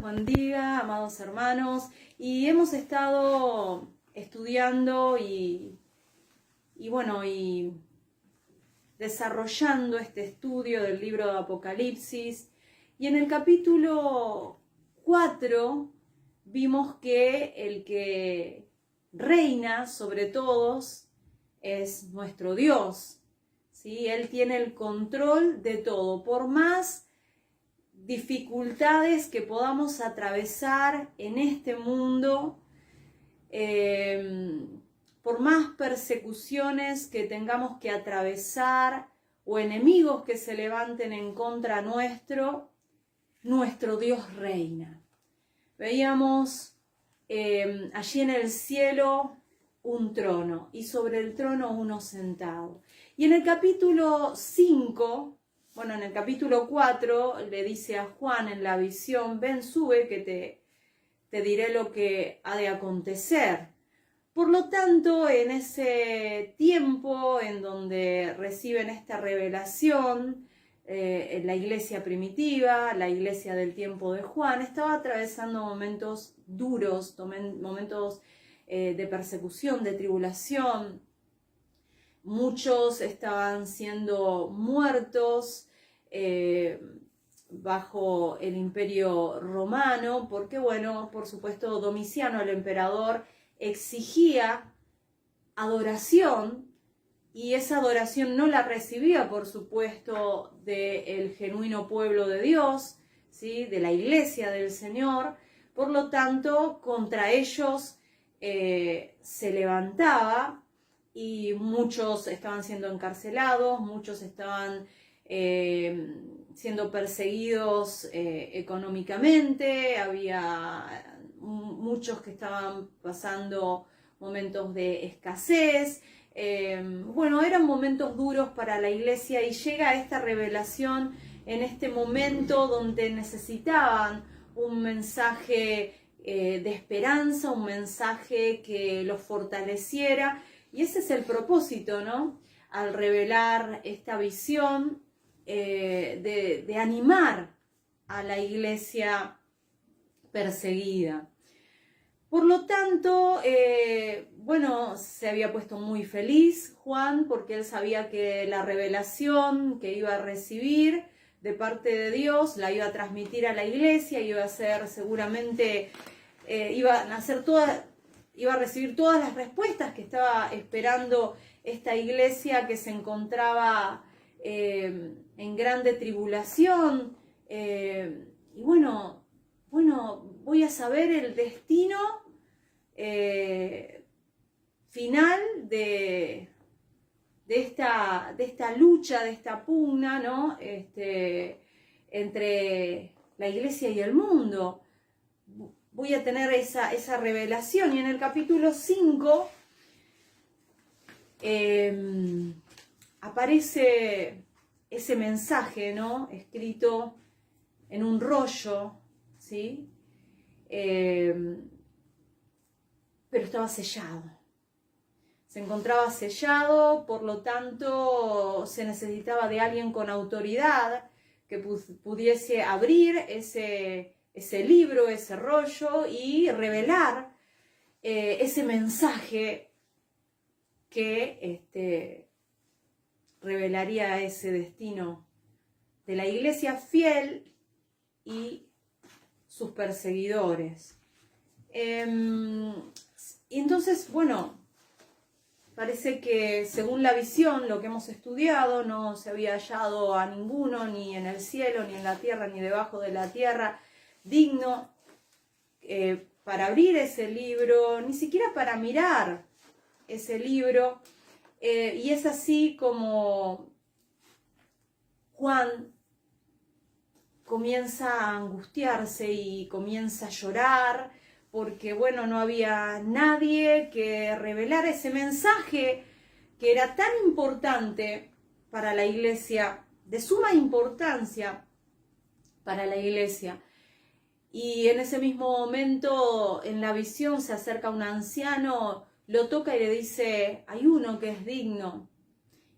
Buen día, amados hermanos. Y hemos estado estudiando y desarrollando este estudio del libro de Apocalipsis. Y en el capítulo 4 vimos que el que reina sobre todos es nuestro Dios, ¿sí? Él tiene el control de todo. Por más dificultades que podamos atravesar en este mundo, por más persecuciones que tengamos que atravesar o enemigos que se levanten en contra nuestro Dios reina. Veíamos allí en el cielo un trono y sobre el trono uno sentado. Y en el capítulo 5, en el capítulo 4 le dice a Juan en la visión: ven, sube, que te diré lo que ha de acontecer. Por lo tanto, en ese tiempo en donde reciben esta revelación, la iglesia primitiva, la iglesia del tiempo de Juan, estaba atravesando momentos duros, momentos de persecución, de tribulación. Muchos estaban siendo muertos bajo el imperio romano, porque por supuesto Domiciano, el emperador, exigía adoración, y esa adoración no la recibía, por supuesto, del genuino pueblo de Dios, ¿sí? De la iglesia del Señor. Por lo tanto, contra ellos se levantaba, y muchos estaban siendo encarcelados, muchos estaban siendo perseguidos económicamente, había muchos que estaban pasando momentos de escasez. Eran momentos duros para la iglesia, y llega esta revelación en este momento donde necesitaban un mensaje de esperanza, un mensaje que los fortaleciera. Y ese es el propósito, ¿no? Al revelar esta visión, de animar a la iglesia perseguida. Por lo tanto, se había puesto muy feliz Juan, porque él sabía que la revelación que iba a recibir de parte de Dios la iba a transmitir a la iglesia, iba a ser seguramente, iba a recibir todas las respuestas que estaba esperando esta iglesia que se encontraba en grande tribulación. Voy a saber el destino final de esta lucha, de esta pugna, ¿no? Entre la iglesia y el mundo. Voy a tener esa revelación. Y en el capítulo 5 aparece ese mensaje, ¿no? Escrito en un rollo, ¿sí? Pero estaba sellado. Se encontraba sellado, por lo tanto se necesitaba de alguien con autoridad que pudiese abrir ese libro, ese rollo, y revelar ese mensaje que revelaría ese destino de la iglesia fiel y sus perseguidores. Y entonces, parece que según la visión, lo que hemos estudiado, no se había hallado a ninguno, ni en el cielo, ni en la tierra, ni debajo de la tierra, digno para abrir ese libro, ni siquiera para mirar ese libro. Y es así como Juan comienza a angustiarse y comienza a llorar, porque no había nadie que revelara ese mensaje que era tan importante para la iglesia, de suma importancia para la iglesia. Y en ese mismo momento, en la visión, se acerca un anciano, lo toca y le dice: hay uno que es digno,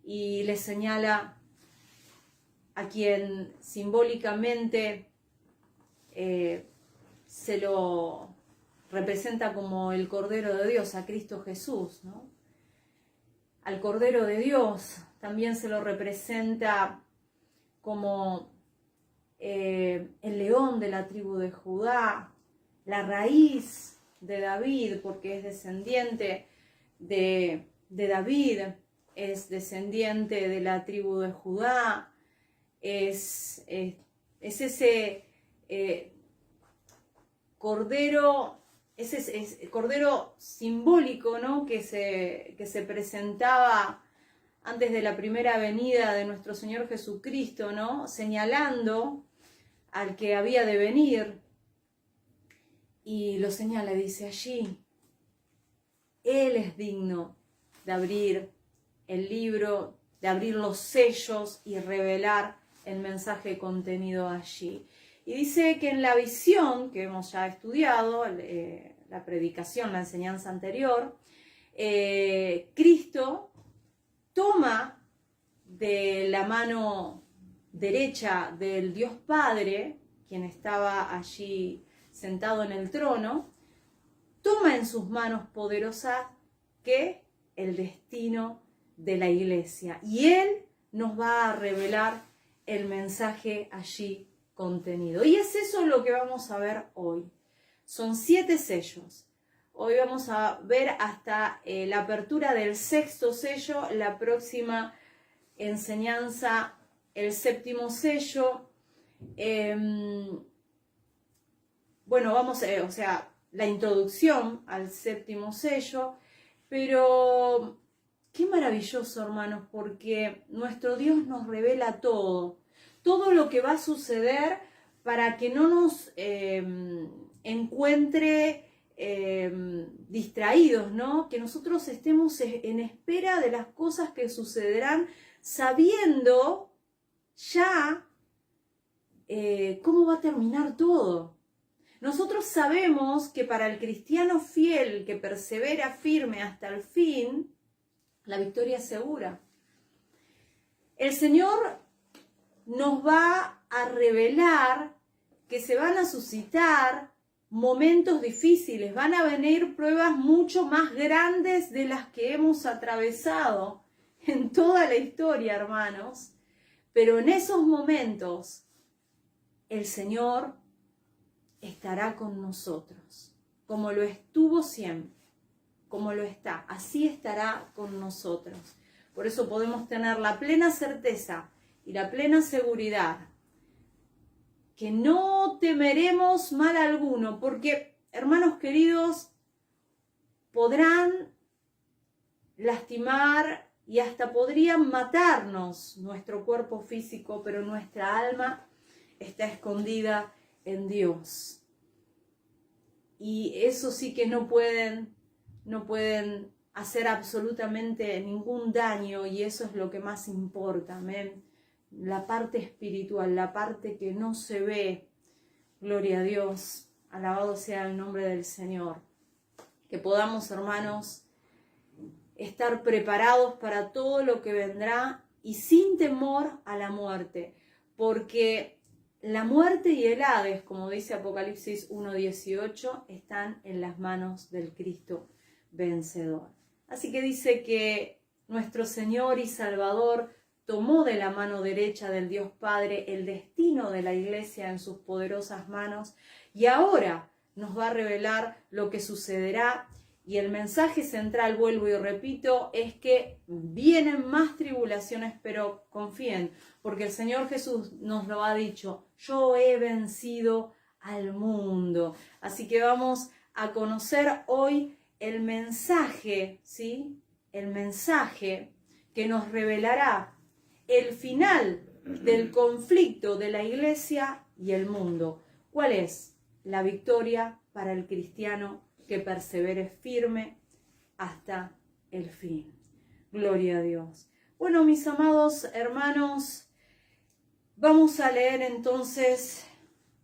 y le señala a quien simbólicamente se lo representa como el Cordero de Dios, a Cristo Jesús, ¿no? Al Cordero de Dios también se lo representa como el león de la tribu de Judá, la raíz de David, porque es descendiente de David, es descendiente de la tribu de Judá, es ese cordero, ese cordero simbólico, ¿no? que se presentaba antes de la primera venida de nuestro Señor Jesucristo, ¿no? Señalando al que había de venir, y lo señala, dice allí, Él es digno de abrir el libro, de abrir los sellos y revelar el mensaje contenido allí. Y dice que en la visión que hemos ya estudiado, la predicación, la enseñanza anterior, Cristo toma de la mano derecha del Dios Padre, quien estaba allí sentado en el trono, toma en sus manos poderosas que el destino de la iglesia. Y Él nos va a revelar el mensaje allí contenido. Y es eso lo que vamos a ver hoy. Son 7 sellos. Hoy vamos a ver hasta la apertura del 6º sello, la próxima enseñanza, el 7º sello. Bueno, vamos a, o sea, la introducción al 7º sello, pero qué maravilloso, hermanos, porque nuestro Dios nos revela todo lo que va a suceder para que no nos encuentre distraídos, ¿no? Que nosotros estemos en espera de las cosas que sucederán, sabiendo ya cómo va a terminar todo. Nosotros sabemos que para el cristiano fiel que persevera firme hasta el fin, la victoria es segura. El Señor nos va a revelar que se van a suscitar momentos difíciles, van a venir pruebas mucho más grandes de las que hemos atravesado en toda la historia, hermanos. Pero en esos momentos el Señor estará con nosotros, como lo estuvo siempre, como lo está, así estará con nosotros. Por eso podemos tener la plena certeza y la plena seguridad que no temeremos mal alguno, porque, hermanos queridos, podrán lastimar y hasta podrían matarnos nuestro cuerpo físico, pero nuestra alma está escondida en Dios. Y eso sí que no pueden hacer absolutamente ningún daño, y eso es lo que más importa, amén. La parte espiritual, la parte que no se ve. Gloria a Dios, alabado sea el nombre del Señor. Que podamos, hermanos, estar preparados para todo lo que vendrá y sin temor a la muerte, porque la muerte y el Hades, como dice Apocalipsis 1:18, están en las manos del Cristo vencedor. Así que dice que nuestro Señor y Salvador tomó de la mano derecha del Dios Padre el destino de la iglesia en sus poderosas manos, y ahora nos va a revelar lo que sucederá. Y el mensaje central, vuelvo y repito, es que vienen más tribulaciones, pero confíen, porque el Señor Jesús nos lo ha dicho: yo he vencido al mundo. Así que vamos a conocer hoy el mensaje, ¿sí? El mensaje que nos revelará el final del conflicto de la iglesia y el mundo. ¿Cuál es? La victoria para el cristiano que persevere firme hasta el fin. Gloria a Dios. Bueno, mis amados hermanos, vamos a leer entonces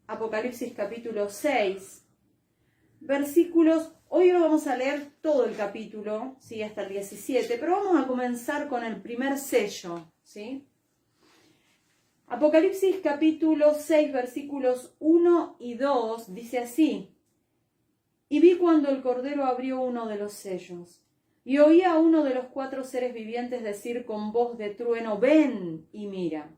Apocalipsis capítulo 6, versículos. Hoy no vamos a leer todo el capítulo, ¿sí? Hasta el 17, pero vamos a comenzar con el primer sello, ¿sí? Apocalipsis capítulo 6, versículos 1 y 2, dice así: Y vi cuando el Cordero abrió uno de los sellos, y oí a uno de los 4 seres vivientes decir con voz de trueno: ven y mira.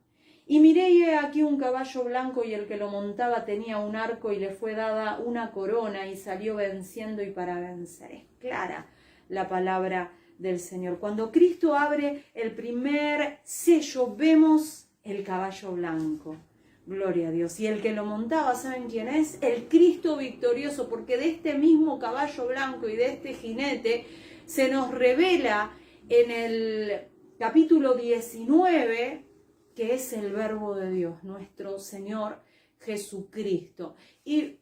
Y miré, y he aquí un caballo blanco, y el que lo montaba tenía un arco, y le fue dada una corona, y salió venciendo y para vencer. Es clara la palabra del Señor. Cuando Cristo abre el primer sello, vemos el caballo blanco. Gloria a Dios. Y el que lo montaba, ¿saben quién es? El Cristo victorioso, porque de este mismo caballo blanco y de este jinete se nos revela en el capítulo 19 que es el Verbo de Dios, nuestro Señor Jesucristo. Y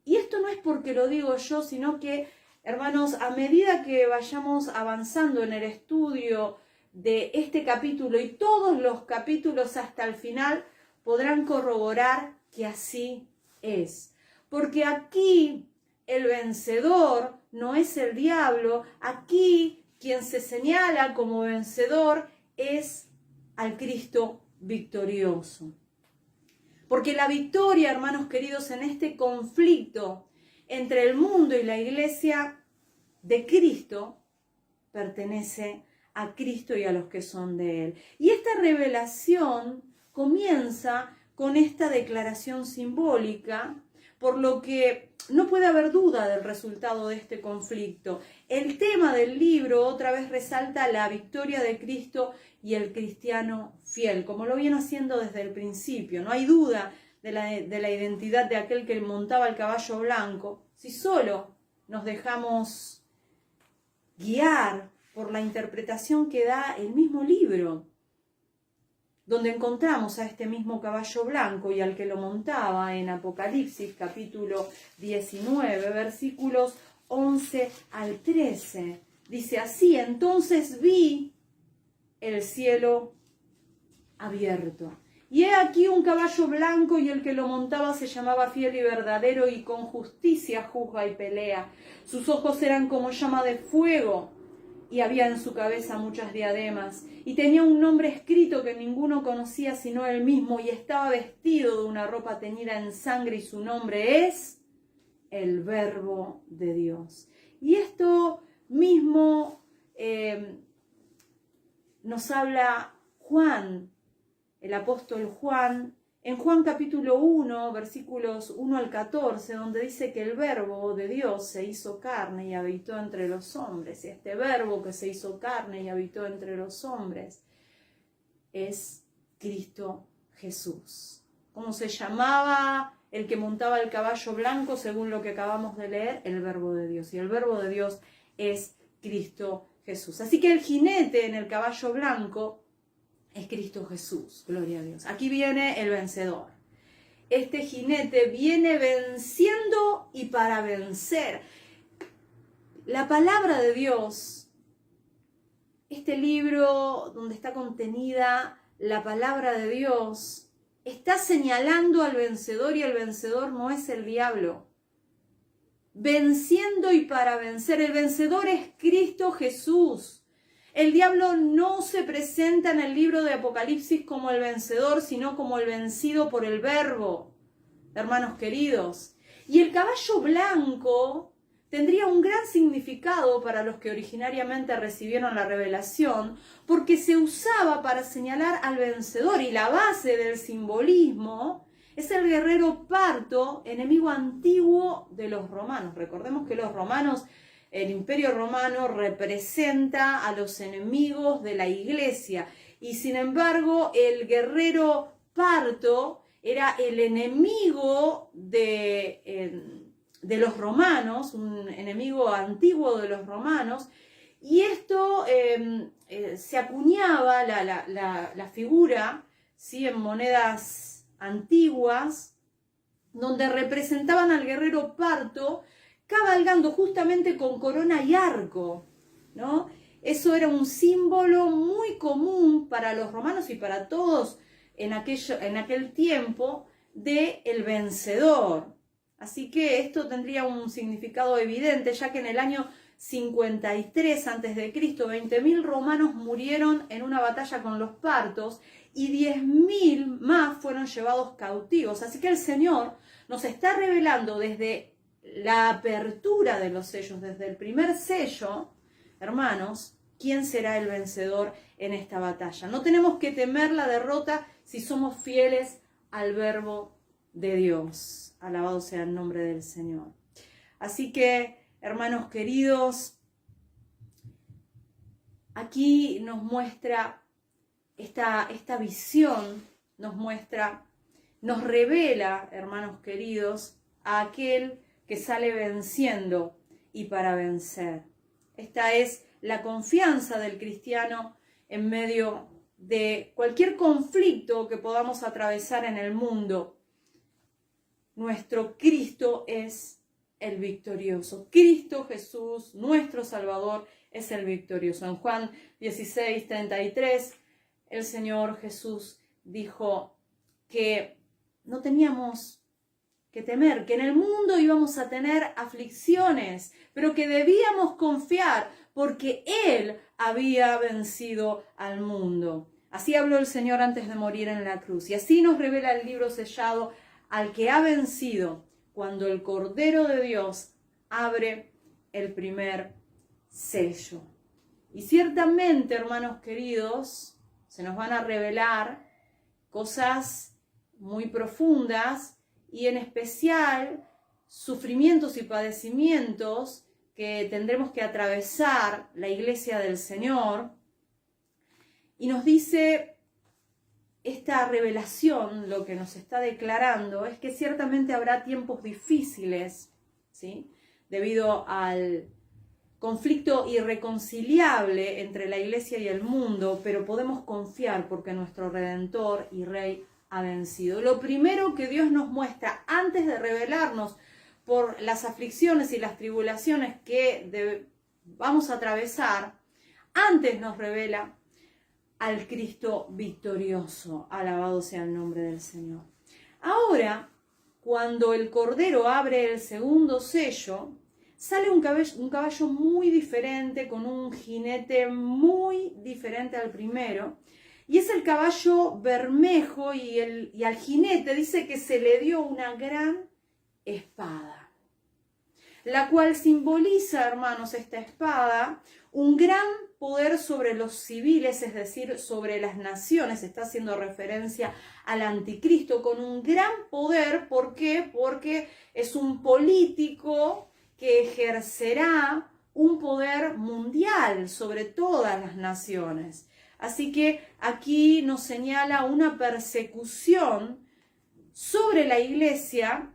esto no es porque lo digo yo, sino que, hermanos, a medida que vayamos avanzando en el estudio de este capítulo y todos los capítulos hasta el final, podrán corroborar que así es. Porque aquí el vencedor no es el diablo, aquí quien se señala como vencedor es al Cristo victorioso. Porque la victoria, hermanos queridos, en este conflicto entre el mundo y la iglesia de Cristo, pertenece a Cristo y a los que son de Él. Y esta revelación comienza con esta declaración simbólica, por lo que no puede haber duda del resultado de este conflicto. El tema del libro otra vez resalta la victoria de Cristo y el cristiano fiel, como lo viene haciendo desde el principio. No hay duda de la identidad de aquel que montaba el caballo blanco, si solo nos dejamos guiar por la interpretación que da el mismo libro, donde encontramos a este mismo caballo blanco y al que lo montaba en Apocalipsis capítulo 19, versículos 11 al 13. Dice así: entonces vi el cielo abierto, y he aquí un caballo blanco, y el que lo montaba se llamaba Fiel y Verdadero, y con justicia juzga y pelea. Sus ojos eran como llama de fuego, y había en su cabeza muchas diademas, y tenía un nombre escrito que ninguno conocía sino él mismo, y estaba vestido de una ropa teñida en sangre, y su nombre es el Verbo de Dios. Y esto mismo nos habla Juan, el apóstol Juan, en Juan capítulo 1, versículos 1 al 14, donde dice que el Verbo de Dios se hizo carne y habitó entre los hombres. Y este Verbo que se hizo carne y habitó entre los hombres es Cristo Jesús. ¿Cómo se llamaba el que montaba el caballo blanco según lo que acabamos de leer? El Verbo de Dios. Y el Verbo de Dios es Cristo Jesús. Así que el jinete en el caballo blanco es Cristo Jesús, gloria a Dios. Aquí viene el vencedor. Este jinete viene venciendo y para vencer. La palabra de Dios, este libro donde está contenida la palabra de Dios, está señalando al vencedor, y el vencedor no es el diablo. Venciendo y para vencer. El vencedor es Cristo Jesús. El diablo no se presenta en el libro de Apocalipsis como el vencedor, sino como el vencido por el Verbo, hermanos queridos. Y el caballo blanco tendría un gran significado para los que originariamente recibieron la revelación, porque se usaba para señalar al vencedor, y la base del simbolismo es el guerrero parto, enemigo antiguo de los romanos. Recordemos que los romanos, el Imperio Romano representa a los enemigos de la Iglesia, y sin embargo el guerrero parto era el enemigo de los romanos, un enemigo antiguo de los romanos, y esto se acuñaba la figura, ¿sí?, en monedas antiguas, donde representaban al guerrero parto cabalgando justamente con corona y arco, ¿no? Eso era un símbolo muy común para los romanos y para todos en aquel tiempo del vencedor. Así que esto tendría un significado evidente, ya que en el año 53 a.C., 20.000 romanos murieron en una batalla con los partos y 10.000 más fueron llevados cautivos. Así que el Señor nos está revelando desde la apertura de los sellos, desde el primer sello, hermanos, ¿quién será el vencedor en esta batalla? No tenemos que temer la derrota si somos fieles al verbo de Dios. Alabado sea el nombre del Señor. Así que, hermanos queridos, aquí nos muestra esta visión, nos revela, hermanos queridos, a aquel que sale venciendo y para vencer. Esta es la confianza del cristiano en medio de cualquier conflicto que podamos atravesar en el mundo. Nuestro Cristo es el victorioso. Cristo Jesús, nuestro Salvador, es el victorioso. En Juan 16:33, el Señor Jesús dijo que no teníamos que temer, que en el mundo íbamos a tener aflicciones, pero que debíamos confiar porque Él había vencido al mundo. Así habló el Señor antes de morir en la cruz. Y así nos revela el libro sellado al que ha vencido cuando el Cordero de Dios abre el primer sello. Y ciertamente, hermanos queridos, se nos van a revelar cosas muy profundas y en especial sufrimientos y padecimientos que tendremos que atravesar la iglesia del Señor. Y nos dice esta revelación, lo que nos está declarando, es que ciertamente habrá tiempos difíciles, ¿sí?, debido al conflicto irreconciliable entre la iglesia y el mundo, pero podemos confiar porque nuestro Redentor y Rey ha vencido. Lo primero que Dios nos muestra antes de revelarnos por las aflicciones y las tribulaciones que vamos a atravesar, antes nos revela al Cristo victorioso. Alabado sea el nombre del Señor. Ahora, cuando el Cordero abre el segundo sello, sale un caballo muy diferente, con un jinete muy diferente al primero, y es el caballo bermejo, y al jinete dice que se le dio una gran espada, la cual simboliza, hermanos, esta espada, un gran poder sobre los civiles, es decir, sobre las naciones. Está haciendo referencia al anticristo con un gran poder. ¿Por qué? Porque es un político que ejercerá un poder mundial sobre todas las naciones. Así que aquí nos señala una persecución sobre la iglesia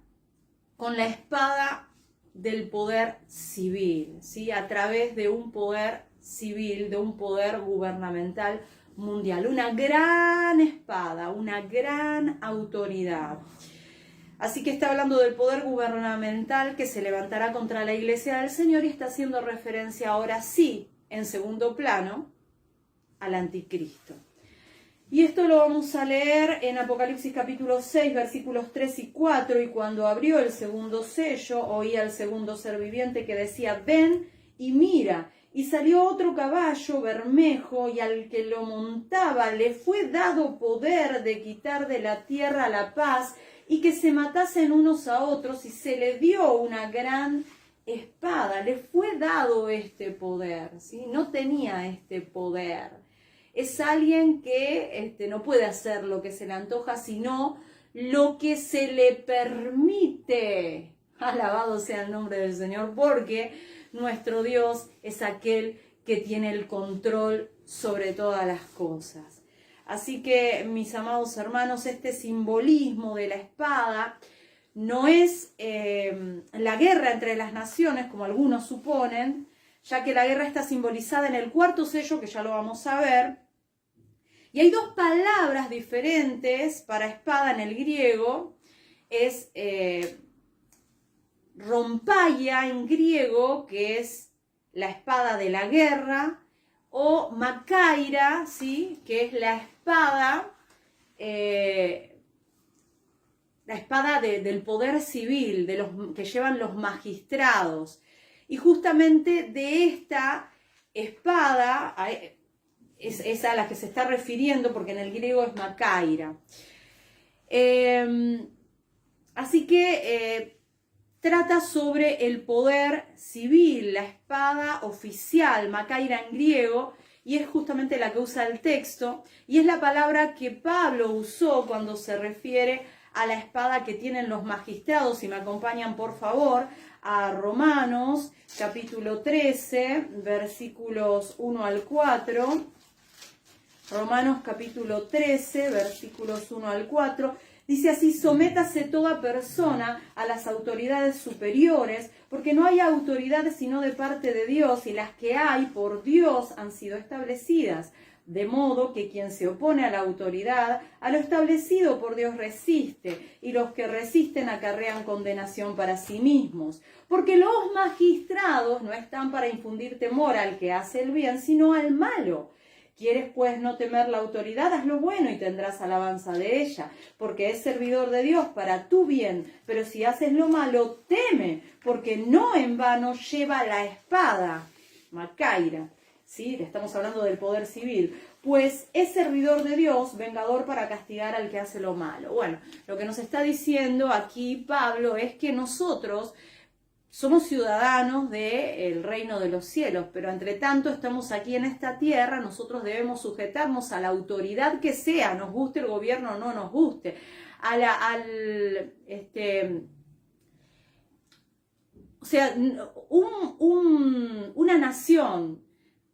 con la espada del poder civil, ¿sí?, a través de un poder civil, de un poder gubernamental mundial. Una gran espada, una gran autoridad. Así que está hablando del poder gubernamental que se levantará contra la iglesia del Señor, y está haciendo referencia ahora sí, en segundo plano, al anticristo. Y esto lo vamos a leer en Apocalipsis capítulo 6, versículos 3 y 4. Y cuando abrió el segundo sello, oí al segundo ser viviente que decía: ven y mira. Y salió otro caballo bermejo, y al que lo montaba le fue dado poder de quitar de la tierra la paz, y que se matasen unos a otros, y se le dio una gran espada. Le fue dado este poder, ¿sí? No tenía este poder. Es alguien que no puede hacer lo que se le antoja, sino lo que se le permite. Alabado sea el nombre del Señor, porque nuestro Dios es aquel que tiene el control sobre todas las cosas. Así que, mis amados hermanos, este simbolismo de la espada no es la guerra entre las naciones, como algunos suponen, ya que la guerra está simbolizada en el cuarto sello, que ya lo vamos a ver. Y hay dos palabras diferentes para espada en el griego. Es rompaia en griego, que es la espada de la guerra, o makaira, ¿sí?, que es la espada del poder civil, de los que llevan los magistrados. Y justamente de esta espada es a la que se está refiriendo, porque en el griego es makaira. Así que trata sobre el poder civil, la espada oficial, makaira en griego, y es justamente la que usa el texto, y es la palabra que Pablo usó cuando se refiere a la espada que tienen los magistrados. Si me acompañan, por favor, a Romanos, capítulo 13, versículos 1 al 4. Romanos, capítulo 13, versículos 1 al 4. Dice así: sométase toda persona a las autoridades superiores, porque no hay autoridades sino de parte de Dios, y las que hay por Dios han sido establecidas. De modo que quien se opone a la autoridad, a lo establecido por Dios resiste, y los que resisten acarrean condenación para sí mismos. Porque los magistrados no están para infundir temor al que hace el bien, sino al malo. ¿Quieres pues no temer la autoridad? Haz lo bueno y tendrás alabanza de ella, porque es servidor de Dios para tu bien. Pero si haces lo malo, teme, porque no en vano lleva la espada, makaira. ¿Sí? Le estamos hablando del poder civil. Pues es servidor de Dios, vengador para castigar al que hace lo malo. Bueno, lo que nos está diciendo aquí Pablo es que nosotros somos ciudadanos del reino de los cielos, pero entre tanto estamos aquí en esta tierra. Nosotros debemos sujetarnos a la autoridad que sea, nos guste el gobierno o no nos guste, o sea, una nación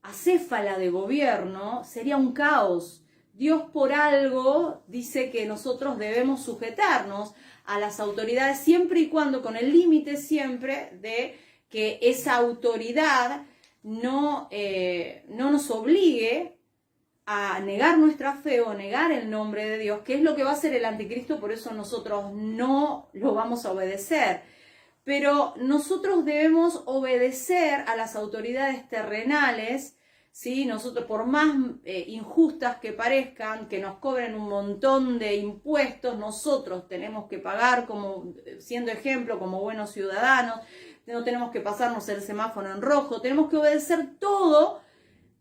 acéfala de gobierno sería un caos. Dios por algo dice que nosotros debemos sujetarnos a las autoridades siempre y cuando, con el límite siempre de que esa autoridad no nos obligue a negar nuestra fe o negar el nombre de Dios, que es lo que va a hacer el anticristo. Por eso nosotros no lo vamos a obedecer. Pero nosotros debemos obedecer a las autoridades terrenales, ¿sí? Nosotros, por más injustas que parezcan, que nos cobren un montón de impuestos, nosotros tenemos que pagar, como siendo ejemplo, como buenos ciudadanos. No tenemos que pasarnos el semáforo en rojo, tenemos que obedecer todo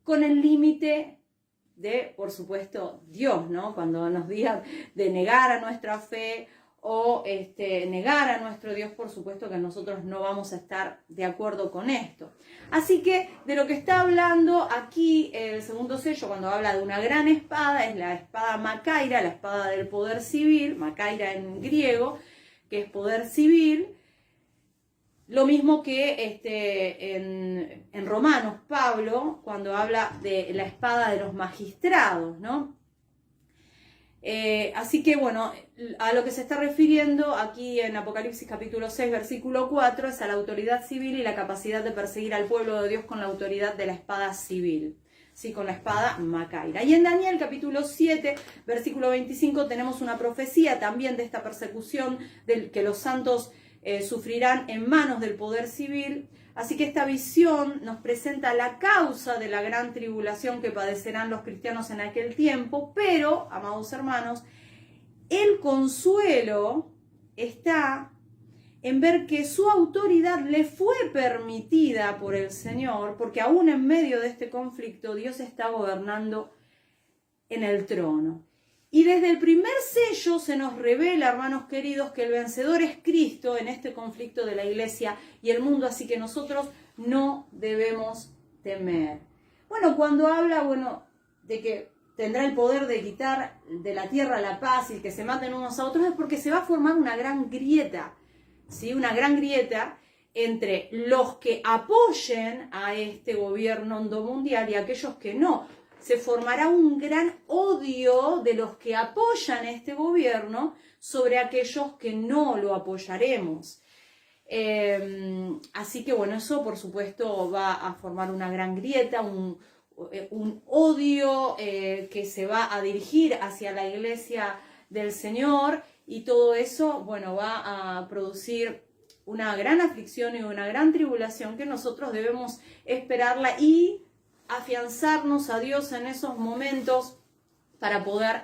con el límite de, por supuesto, Dios, ¿no? Cuando nos digan de negar a nuestra fe o negar a nuestro Dios, por supuesto que nosotros no vamos a estar de acuerdo con esto. Así que de lo que está hablando aquí el segundo sello, cuando habla de una gran espada, es la espada makaira, la espada del poder civil, makaira en griego, que es poder civil. Lo mismo que en Romanos, Pablo, cuando habla de la espada de los magistrados, ¿no? Así que bueno, a lo que se está refiriendo aquí en Apocalipsis capítulo 6, versículo 4, es a la autoridad civil y la capacidad de perseguir al pueblo de Dios con la autoridad de la espada civil, ¿sí? Con la espada makaira. Y en Daniel capítulo 7, versículo 25, tenemos una profecía también de esta persecución del que los santos sufrirán en manos del poder civil. Así que esta visión nos presenta la causa de la gran tribulación que padecerán los cristianos en aquel tiempo, pero, amados hermanos, el consuelo está en ver que su autoridad le fue permitida por el Señor, porque aún en medio de este conflicto Dios está gobernando en el trono. Y desde el primer sello se nos revela, hermanos queridos, que el vencedor es Cristo en este conflicto de la iglesia y el mundo, así que nosotros no debemos temer. Bueno, cuando habla, de que tendrá el poder de quitar de la tierra la paz y que se maten unos a otros, es porque se va a formar una gran grieta, ¿sí? Una gran grieta entre los que apoyen a este gobierno mundial y aquellos que no. Se formará un gran odio de los que apoyan este gobierno sobre aquellos que no lo apoyaremos. Así que bueno, eso por supuesto va a formar una gran grieta, un odio que se va a dirigir hacia la iglesia del Señor, y todo eso, va a producir una gran aflicción y una gran tribulación que nosotros debemos esperarla y afianzarnos a Dios en esos momentos para poder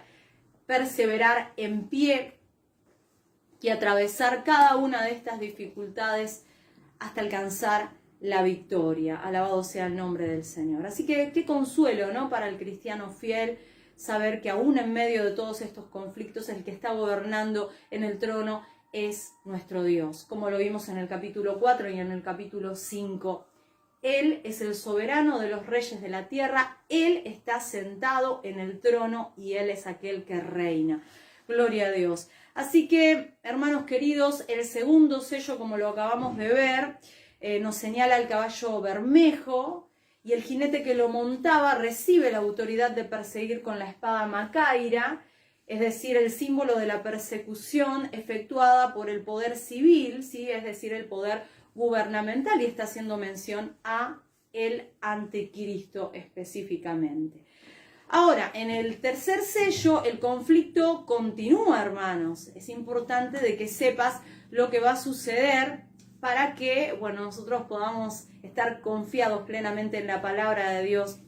perseverar en pie y atravesar cada una de estas dificultades hasta alcanzar la victoria. Alabado sea el nombre del Señor. Así que qué consuelo, ¿no?, para el cristiano fiel, saber que aún en medio de todos estos conflictos el que está gobernando en el trono es nuestro Dios, como lo vimos en el capítulo 4 y en el capítulo 5. Él es el soberano de los reyes de la tierra, Él está sentado en el trono y Él es aquel que reina. Gloria a Dios. Así que, hermanos queridos, el segundo sello, como lo acabamos de ver, nos señala el caballo bermejo, y el jinete que lo montaba recibe la autoridad de perseguir con la espada macaira, es decir, el símbolo de la persecución efectuada por el poder civil, ¿sí? Es decir, el poder gubernamental, y está haciendo mención a el anticristo específicamente. Ahora, en el tercer sello, el conflicto continúa, hermanos. Es importante de que sepas lo que va a suceder para que, bueno, nosotros podamos estar confiados plenamente en la palabra de Dios,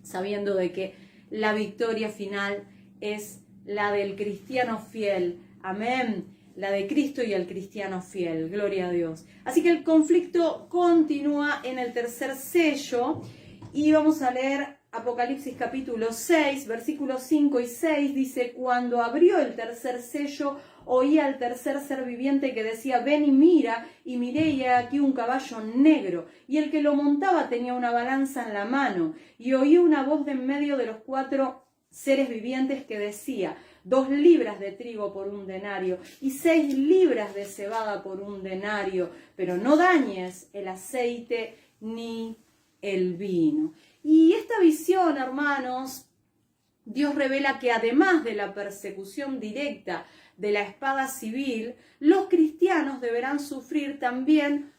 sabiendo de que la victoria final es la del cristiano fiel. Amén. La de Cristo y el cristiano fiel. Gloria a Dios. Así que el conflicto continúa en el tercer sello y vamos a leer Apocalipsis capítulo 6, versículos 5 y 6. Dice: cuando abrió el tercer sello, oí al tercer ser viviente que decía: ven y mira. Y miré, y he aquí un caballo negro, y el que lo montaba tenía una balanza en la mano. Y oí una voz de en medio de los 4 seres vivientes que decía: 2 libras de trigo por 1 denario, y 6 libras de cebada por 1 denario, pero no dañes el aceite ni el vino. Y esta visión, hermanos, Dios revela que además de la persecución directa de la espada civil, los cristianos deberán sufrir también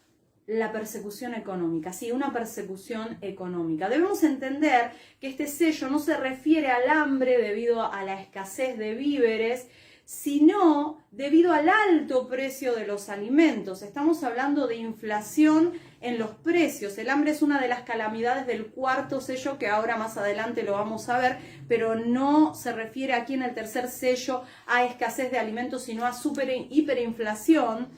la persecución económica, sí, una persecución económica. Debemos entender que este sello no se refiere al hambre debido a la escasez de víveres, sino debido al alto precio de los alimentos. Estamos hablando de inflación en los precios. El hambre es una de las calamidades del cuarto sello, que ahora más adelante lo vamos a ver, pero no se refiere aquí en el tercer sello a escasez de alimentos, sino a hiperinflación.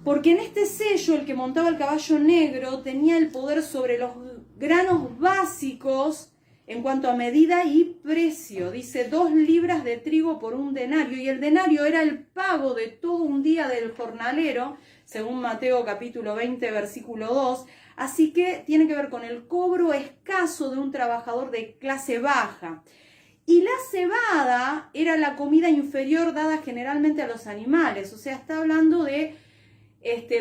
Porque en este sello el que montaba el caballo negro tenía el poder sobre los granos básicos en cuanto a medida y precio. Dice 2 libras de trigo por 1 denario, y el denario era el pago de todo un día del jornalero, según Mateo capítulo 20, versículo 2. Así que tiene que ver con el cobro escaso de un trabajador de clase baja. Y la cebada era la comida inferior dada generalmente a los animales. O sea, está hablando de...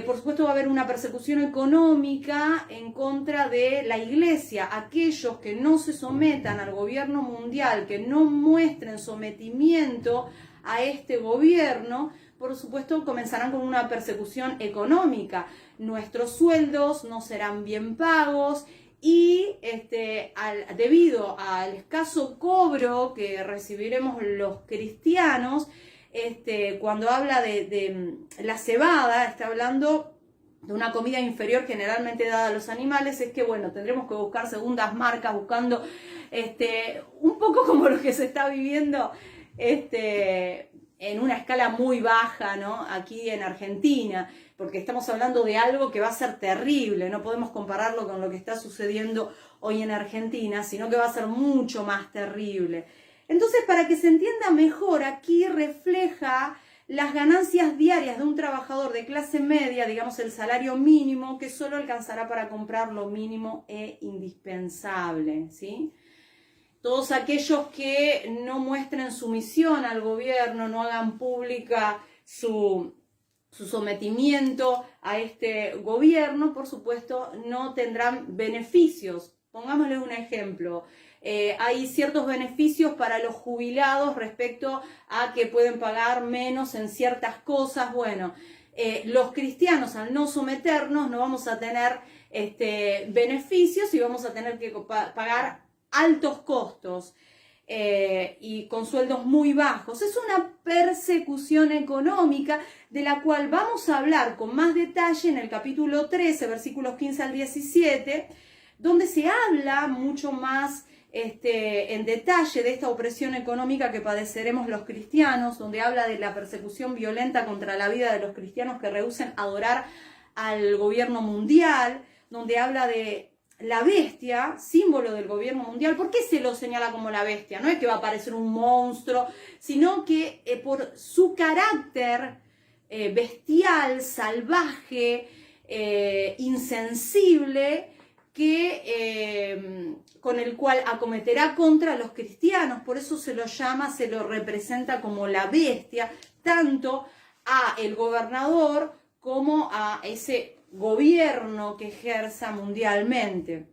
por supuesto va a haber una persecución económica en contra de la iglesia. Aquellos que no se sometan al gobierno mundial, que no muestren sometimiento a este gobierno, por supuesto comenzarán con una persecución económica. Nuestros sueldos no serán bien pagos y debido al escaso cobro que recibiremos los cristianos, cuando habla de la cebada, está hablando de una comida inferior generalmente dada a los animales. Es que, bueno, tendremos que buscar segundas marcas, buscando un poco como lo que se está viviendo en una escala muy baja, ¿no? Aquí en Argentina, porque estamos hablando de algo que va a ser terrible. No podemos compararlo con lo que está sucediendo hoy en Argentina, sino que va a ser mucho más terrible. Entonces, para que se entienda mejor, aquí refleja las ganancias diarias de un trabajador de clase media, digamos el salario mínimo, que solo alcanzará para comprar lo mínimo e indispensable, ¿sí? Todos aquellos que no muestren sumisión al gobierno, no hagan pública su sometimiento a este gobierno, por supuesto, no tendrán beneficios. Pongámosle un ejemplo. Hay ciertos beneficios para los jubilados respecto a que pueden pagar menos en ciertas cosas. Bueno, los cristianos, al no someternos, no vamos a tener beneficios y vamos a tener que pagar altos costos y con sueldos muy bajos. Es una persecución económica de la cual vamos a hablar con más detalle en el capítulo 13, versículos 15 al 17, donde se habla mucho más en detalle de esta opresión económica que padeceremos los cristianos, donde habla de la persecución violenta contra la vida de los cristianos que rehúsen adorar al gobierno mundial, donde habla de la bestia, símbolo del gobierno mundial. ¿Por qué se lo señala como la bestia? No es que va a aparecer un monstruo, sino que por su carácter bestial, salvaje, insensible, con el cual acometerá contra los cristianos. Por eso se lo llama, se lo representa como la bestia, tanto a el gobernador como a ese gobierno que ejerza mundialmente.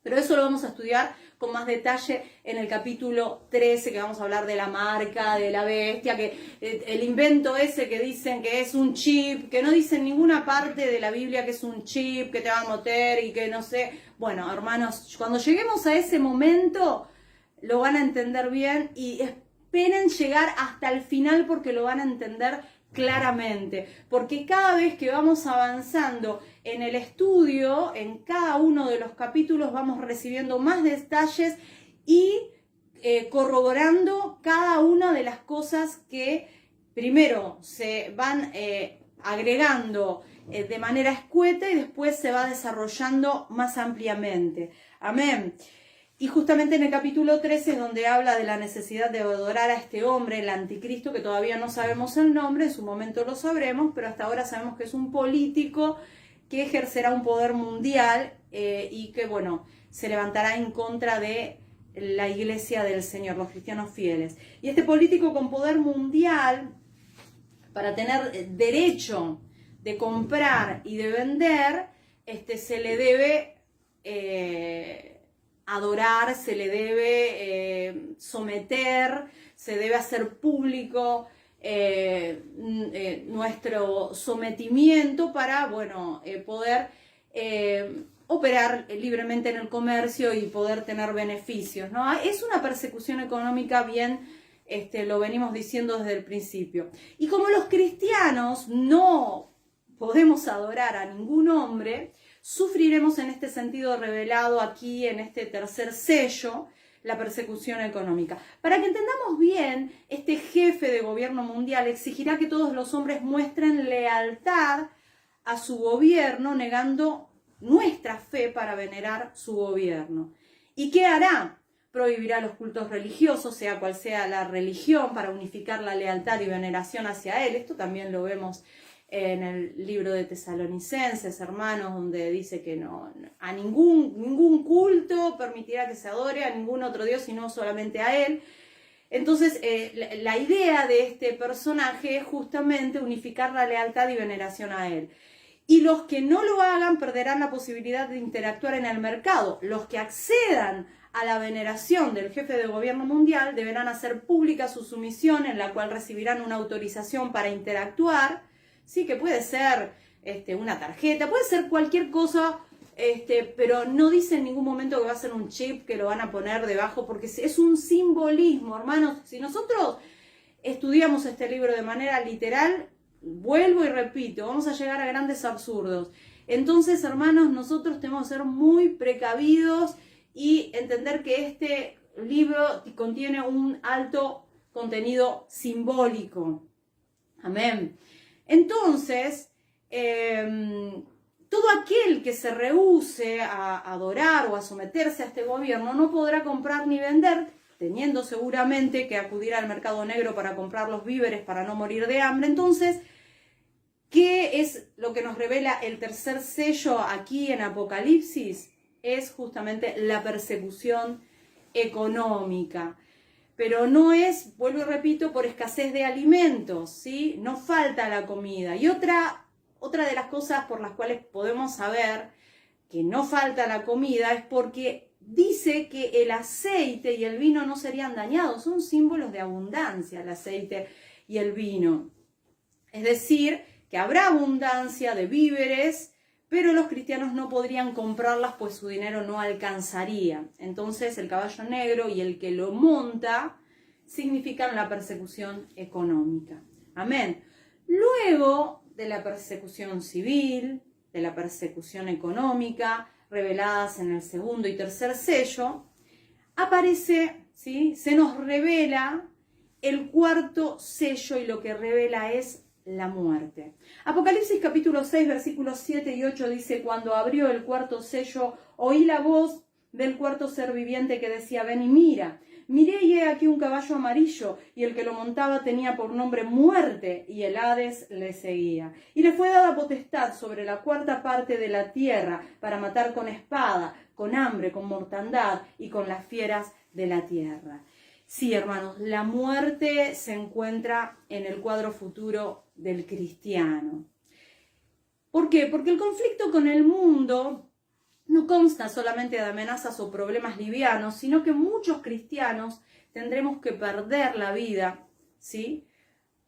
Pero eso lo vamos a estudiar con más detalle en el capítulo 13, que vamos a hablar de la marca, de la bestia, que el invento ese que dicen que es un chip, que no dicen ninguna parte de la Biblia que es un chip, que te va a meter y que no sé. Bueno, hermanos, cuando lleguemos a ese momento lo van a entender bien y esperen llegar hasta el final porque lo van a entender claramente, porque cada vez que vamos avanzando en el estudio, en cada uno de los capítulos vamos recibiendo más detalles y corroborando cada una de las cosas que primero se van agregando de manera escueta y después se va desarrollando más ampliamente. Amén. Y justamente en el capítulo 13 es donde habla de la necesidad de adorar a este hombre, el anticristo, que todavía no sabemos el nombre, en su momento lo sabremos, pero hasta ahora sabemos que es un político que ejercerá un poder mundial y que, bueno, se levantará en contra de la iglesia del Señor, los cristianos fieles. Y este político con poder mundial, para tener derecho de comprar y de vender, se le debe adorar, se le debe someter, se debe hacer público nuestro sometimiento para, bueno, poder operar libremente en el comercio y poder tener beneficios, ¿no? Es una persecución económica bien, lo venimos diciendo desde el principio. Y como los cristianos no podemos adorar a ningún hombre, sufriremos en este sentido revelado aquí en este tercer sello la persecución económica. Para que entendamos bien, este jefe de gobierno mundial exigirá que todos los hombres muestren lealtad a su gobierno, negando nuestra fe para venerar su gobierno. ¿Y qué hará? Prohibirá los cultos religiosos, sea cual sea la religión, para unificar la lealtad y veneración hacia él. Esto también lo vemos en el libro de Tesalonicenses, hermanos, donde dice que no a ningún culto permitirá que se adore a ningún otro Dios, sino solamente a él. Entonces, la idea de este personaje es justamente unificar la lealtad y veneración a él. Y los que no lo hagan perderán la posibilidad de interactuar en el mercado. Los que accedan a la veneración del jefe de gobierno mundial deberán hacer pública su sumisión, en la cual recibirán una autorización para interactuar. Sí, que puede ser una tarjeta, puede ser cualquier cosa, pero no dice en ningún momento que va a ser un chip que lo van a poner debajo, porque es un simbolismo, hermanos. Si nosotros estudiamos este libro de manera literal, vuelvo y repito, vamos a llegar a grandes absurdos. Entonces, hermanos, nosotros tenemos que ser muy precavidos y entender que este libro contiene un alto contenido simbólico. Amén. Entonces, todo aquel que se rehúse a adorar o a someterse a este gobierno no podrá comprar ni vender, teniendo seguramente que acudir al mercado negro para comprar los víveres para no morir de hambre. Entonces, ¿qué es lo que nos revela el tercer sello aquí en Apocalipsis? Es justamente la persecución económica. Pero no es, vuelvo y repito, por escasez de alimentos, ¿sí? No falta la comida. Y otra de las cosas por las cuales podemos saber que no falta la comida es porque dice que el aceite y el vino no serían dañados. Son símbolos de abundancia el aceite y el vino. Es decir, que habrá abundancia de víveres, pero los cristianos no podrían comprarlas, pues su dinero no alcanzaría. Entonces el caballo negro y el que lo monta significan la persecución económica. Amén. Luego de la persecución civil, de la persecución económica, reveladas en el segundo y tercer sello, aparece, ¿sí? Se nos revela el cuarto sello, y lo que revela es la muerte. Apocalipsis capítulo 6, versículos 7 y 8 dice: cuando abrió el cuarto sello, oí la voz del cuarto ser viviente que decía: ven y mira. Miré y he aquí un caballo amarillo, y el que lo montaba tenía por nombre Muerte, y el Hades le seguía. Y le fue dada potestad sobre la cuarta parte de la tierra, para matar con espada, con hambre, con mortandad, y con las fieras de la tierra. Sí, hermanos, la muerte se encuentra en el cuadro futuro del cristiano. ¿Por qué? Porque el conflicto con el mundo no consta solamente de amenazas o problemas livianos, sino que muchos cristianos tendremos que perder la vida, ¿sí?,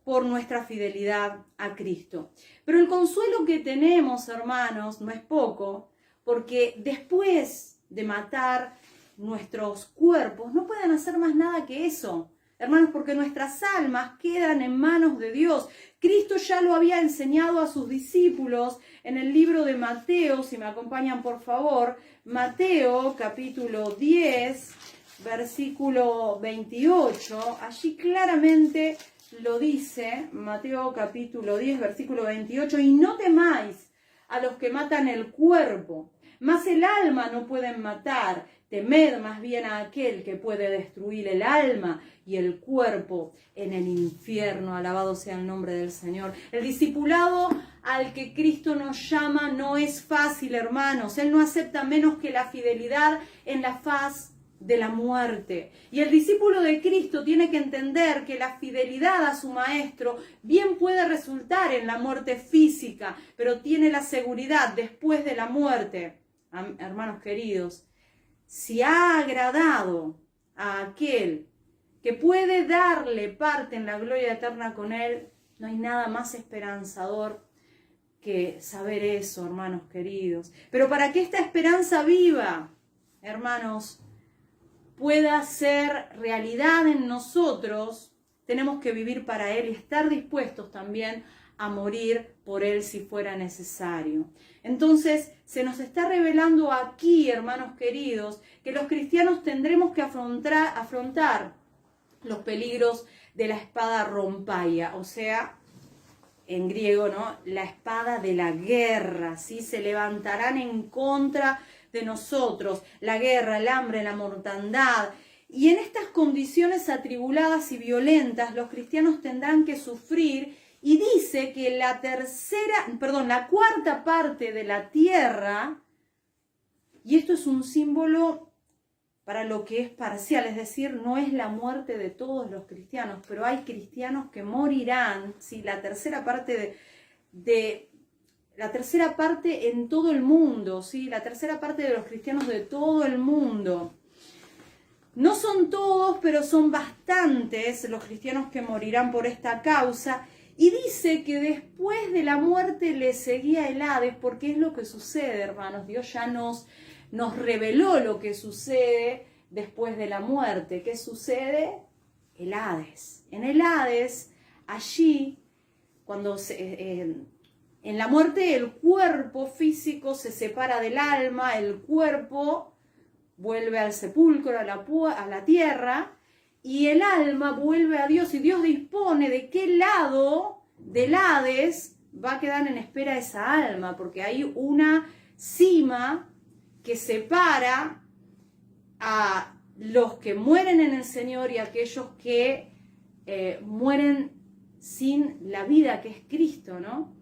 por nuestra fidelidad a Cristo. Pero el consuelo que tenemos, hermanos, no es poco, porque después de matar nuestros cuerpos, no pueden hacer más nada que eso, hermanos, porque nuestras almas quedan en manos de Dios. Cristo ya lo había enseñado a sus discípulos en el libro de Mateo, si me acompañan por favor, Mateo capítulo 10, versículo 28, allí claramente lo dice, Mateo capítulo 10, versículo 28, y no temáis a los que matan el cuerpo, mas el alma no pueden matar. Temed más bien a aquel que puede destruir el alma y el cuerpo en el infierno. Alabado sea el nombre del Señor. El discipulado al que Cristo nos llama no es fácil, hermanos. Él no acepta menos que la fidelidad en la faz de la muerte. Y el discípulo de Cristo tiene que entender que la fidelidad a su maestro bien puede resultar en la muerte física, pero tiene la seguridad después de la muerte, hermanos queridos, si ha agradado a aquel que puede darle parte en la gloria eterna con él, no hay nada más esperanzador que saber eso, hermanos queridos. Pero para que esta esperanza viva, hermanos, pueda ser realidad en nosotros, tenemos que vivir para Él y estar dispuestos también a morir por Él si fuera necesario. Entonces, se nos está revelando aquí, hermanos queridos, que los cristianos tendremos que afrontar los peligros de la espada rompaia, o sea, en griego, ¿no?, la espada de la guerra, ¿sí? Se levantarán en contra de nosotros, la guerra, el hambre, la mortandad. Y en estas condiciones atribuladas y violentas, los cristianos tendrán que sufrir. Y dice que la cuarta parte de la tierra, y esto es un símbolo para lo que es parcial, es decir, no es la muerte de todos los cristianos, pero hay cristianos que morirán, ¿sí? La tercera parte la tercera parte en todo el mundo, ¿sí? La tercera parte de los cristianos de todo el mundo. No son todos, pero son bastantes los cristianos que morirán por esta causa. Y dice que después de la muerte le seguía el Hades, porque es lo que sucede, hermanos. Dios ya nos reveló lo que sucede después de la muerte. ¿Qué sucede? El Hades. En el Hades, allí, cuando en la muerte el cuerpo físico se separa del alma, el cuerpo vuelve al sepulcro, a la tierra, y el alma vuelve a Dios, y Dios dispone de qué lado del Hades va a quedar en espera esa alma, porque hay una cima que separa a los que mueren en el Señor y a aquellos que mueren sin la vida que es Cristo, ¿no?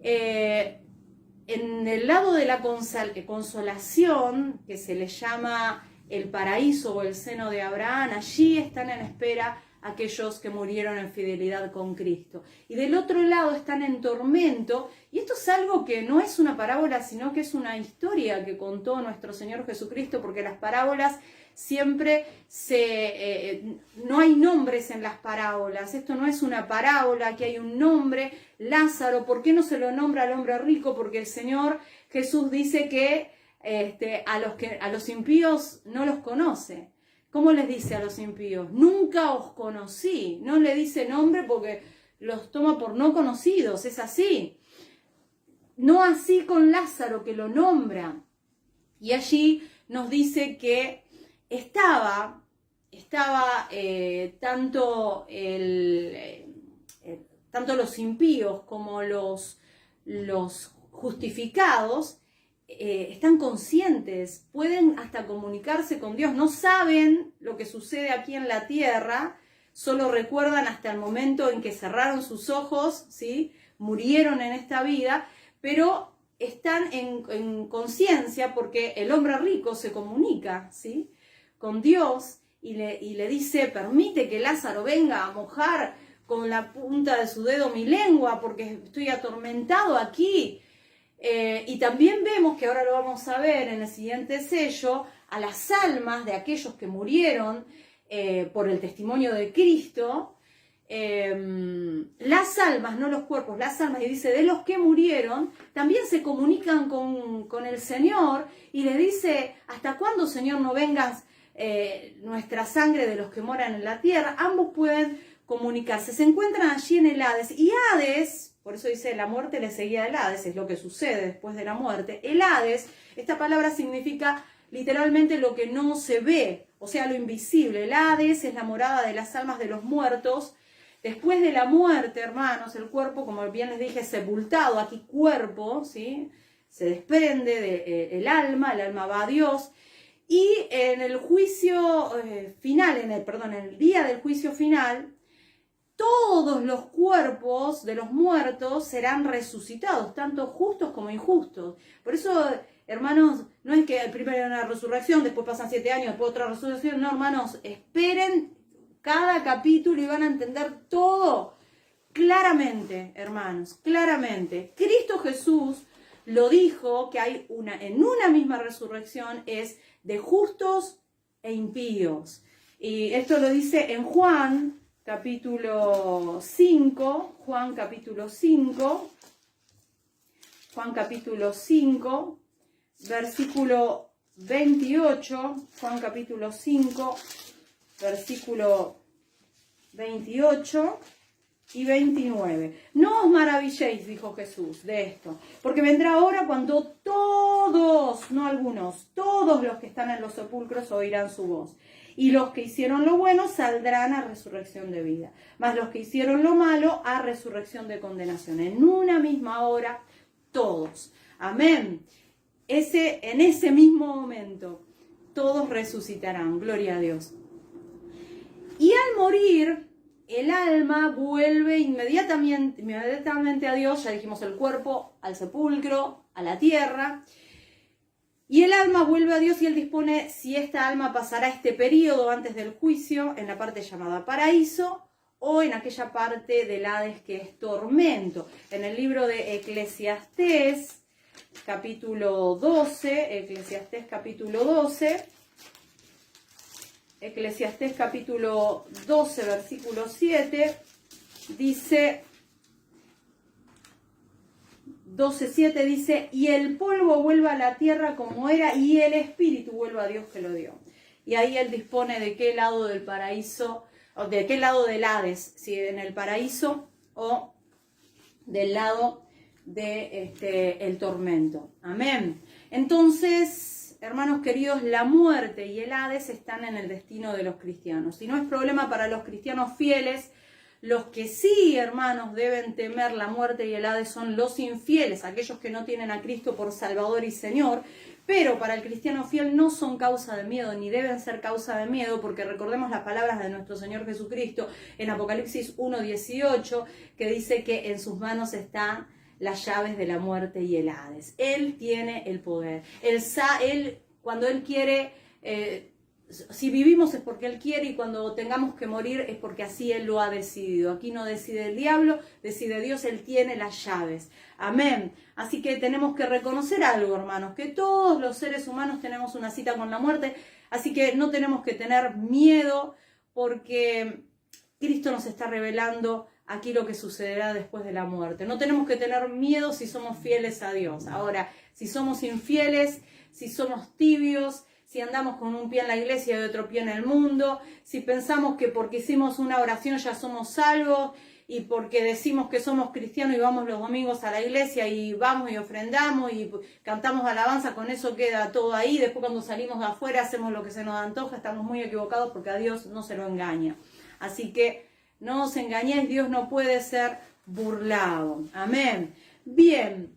En el lado de la consolación, que se le llama el paraíso o el seno de Abraham, allí están en espera aquellos que murieron en fidelidad con Cristo. Y del otro lado están en tormento, y esto es algo que no es una parábola, sino que es una historia que contó nuestro Señor Jesucristo, porque las parábolas siempre no hay nombres en las parábolas. Esto no es una parábola, aquí hay un nombre, Lázaro. ¿Por qué no se lo nombra al hombre rico? Porque el Señor Jesús dice que a los impíos no los conoce. ¿Cómo les dice a los impíos? Nunca os conocí. No le dice nombre porque los toma por no conocidos, es así. No así con Lázaro, que lo nombra. Y allí nos dice que estaba tanto los impíos como los justificados están conscientes, pueden hasta comunicarse con Dios, no saben lo que sucede aquí en la tierra, solo recuerdan hasta el momento en que cerraron sus ojos, ¿sí? Murieron en esta vida, pero están en conciencia porque el hombre rico se comunica, ¿sí? Con Dios y le dice, permite que Lázaro venga a mojar con la punta de su dedo mi lengua porque estoy atormentado aquí. Y también vemos, que ahora lo vamos a ver en el siguiente sello, a las almas de aquellos que murieron por el testimonio de Cristo, las almas, no los cuerpos, las almas, y dice, de los que murieron, también se comunican con el Señor y le dice, ¿hasta cuándo, Señor, no vengas nuestra sangre de los que moran en la tierra? Ambos pueden comunicarse, se encuentran allí en el Hades, y Hades, por eso dice, la muerte le seguía al Hades, es lo que sucede después de la muerte. El Hades, esta palabra significa literalmente lo que no se ve, o sea, lo invisible. El Hades es la morada de las almas de los muertos. Después de la muerte, hermanos, el cuerpo, como bien les dije, sepultado, aquí cuerpo, ¿sí? Se desprende del alma, el alma va a Dios. Y en el juicio final, en el día del juicio final, todos los cuerpos de los muertos serán resucitados, tanto justos como injustos. Por eso, hermanos, no es que primero hay una resurrección, después pasan 7 años, después otra resurrección. No, hermanos, esperen cada capítulo y van a entender todo claramente, hermanos, claramente. Cristo Jesús lo dijo, que hay en una misma resurrección es de justos e impíos. Y esto lo dice en Juan capítulo 5, Juan capítulo 5, versículo 28, Juan capítulo 5, versículo 28 y 29. No os maravilléis, dijo Jesús, de esto, porque vendrá hora cuando todos, no algunos, todos los que están en los sepulcros oirán su voz. Y los que hicieron lo bueno saldrán a resurrección de vida, mas los que hicieron lo malo a resurrección de condenación. En una misma hora, todos. Amén. En ese mismo momento, todos resucitarán. Gloria a Dios. Y al morir, el alma vuelve inmediatamente a Dios. Ya dijimos, el cuerpo al sepulcro, a la tierra. Y el alma vuelve a Dios y Él dispone si esta alma pasará este periodo antes del juicio en la parte llamada paraíso o en aquella parte del Hades que es tormento. En el libro de Eclesiastés, capítulo 12, Eclesiastés capítulo 12, versículo 7, dice... 12:7 dice, y el polvo vuelva a la tierra como era, y el espíritu vuelva a Dios que lo dio. Y ahí Él dispone de qué lado del paraíso, o de qué lado del Hades, si en el paraíso o del lado el tormento. Amén. Entonces, hermanos queridos, la muerte y el Hades están en el destino de los cristianos. Y no es problema para los cristianos fieles. Los que sí, hermanos, deben temer la muerte y el Hades son los infieles, aquellos que no tienen a Cristo por Salvador y Señor, pero para el cristiano fiel no son causa de miedo, ni deben ser causa de miedo, porque recordemos las palabras de nuestro Señor Jesucristo en Apocalipsis 1:18, que dice que en sus manos están las llaves de la muerte y el Hades. Él tiene el poder. Cuando Él quiere... si vivimos es porque Él quiere, y cuando tengamos que morir es porque así Él lo ha decidido. Aquí no decide el diablo, decide Dios. Él tiene las llaves. Amén. Así que tenemos que reconocer algo, hermanos, que todos los seres humanos tenemos una cita con la muerte. Así que no tenemos que tener miedo, porque Cristo nos está revelando aquí lo que sucederá después de la muerte. No tenemos que tener miedo si somos fieles a Dios. Ahora, si somos infieles, si somos tibios, si andamos con un pie en la iglesia y otro pie en el mundo, si pensamos que porque hicimos una oración ya somos salvos, y porque decimos que somos cristianos y vamos los domingos a la iglesia y vamos y ofrendamos y cantamos alabanza, con eso queda todo ahí. Después cuando salimos de afuera hacemos lo que se nos antoja, estamos muy equivocados, porque a Dios no se lo engaña. Así que no os engañéis, Dios no puede ser burlado. Amén. Bien,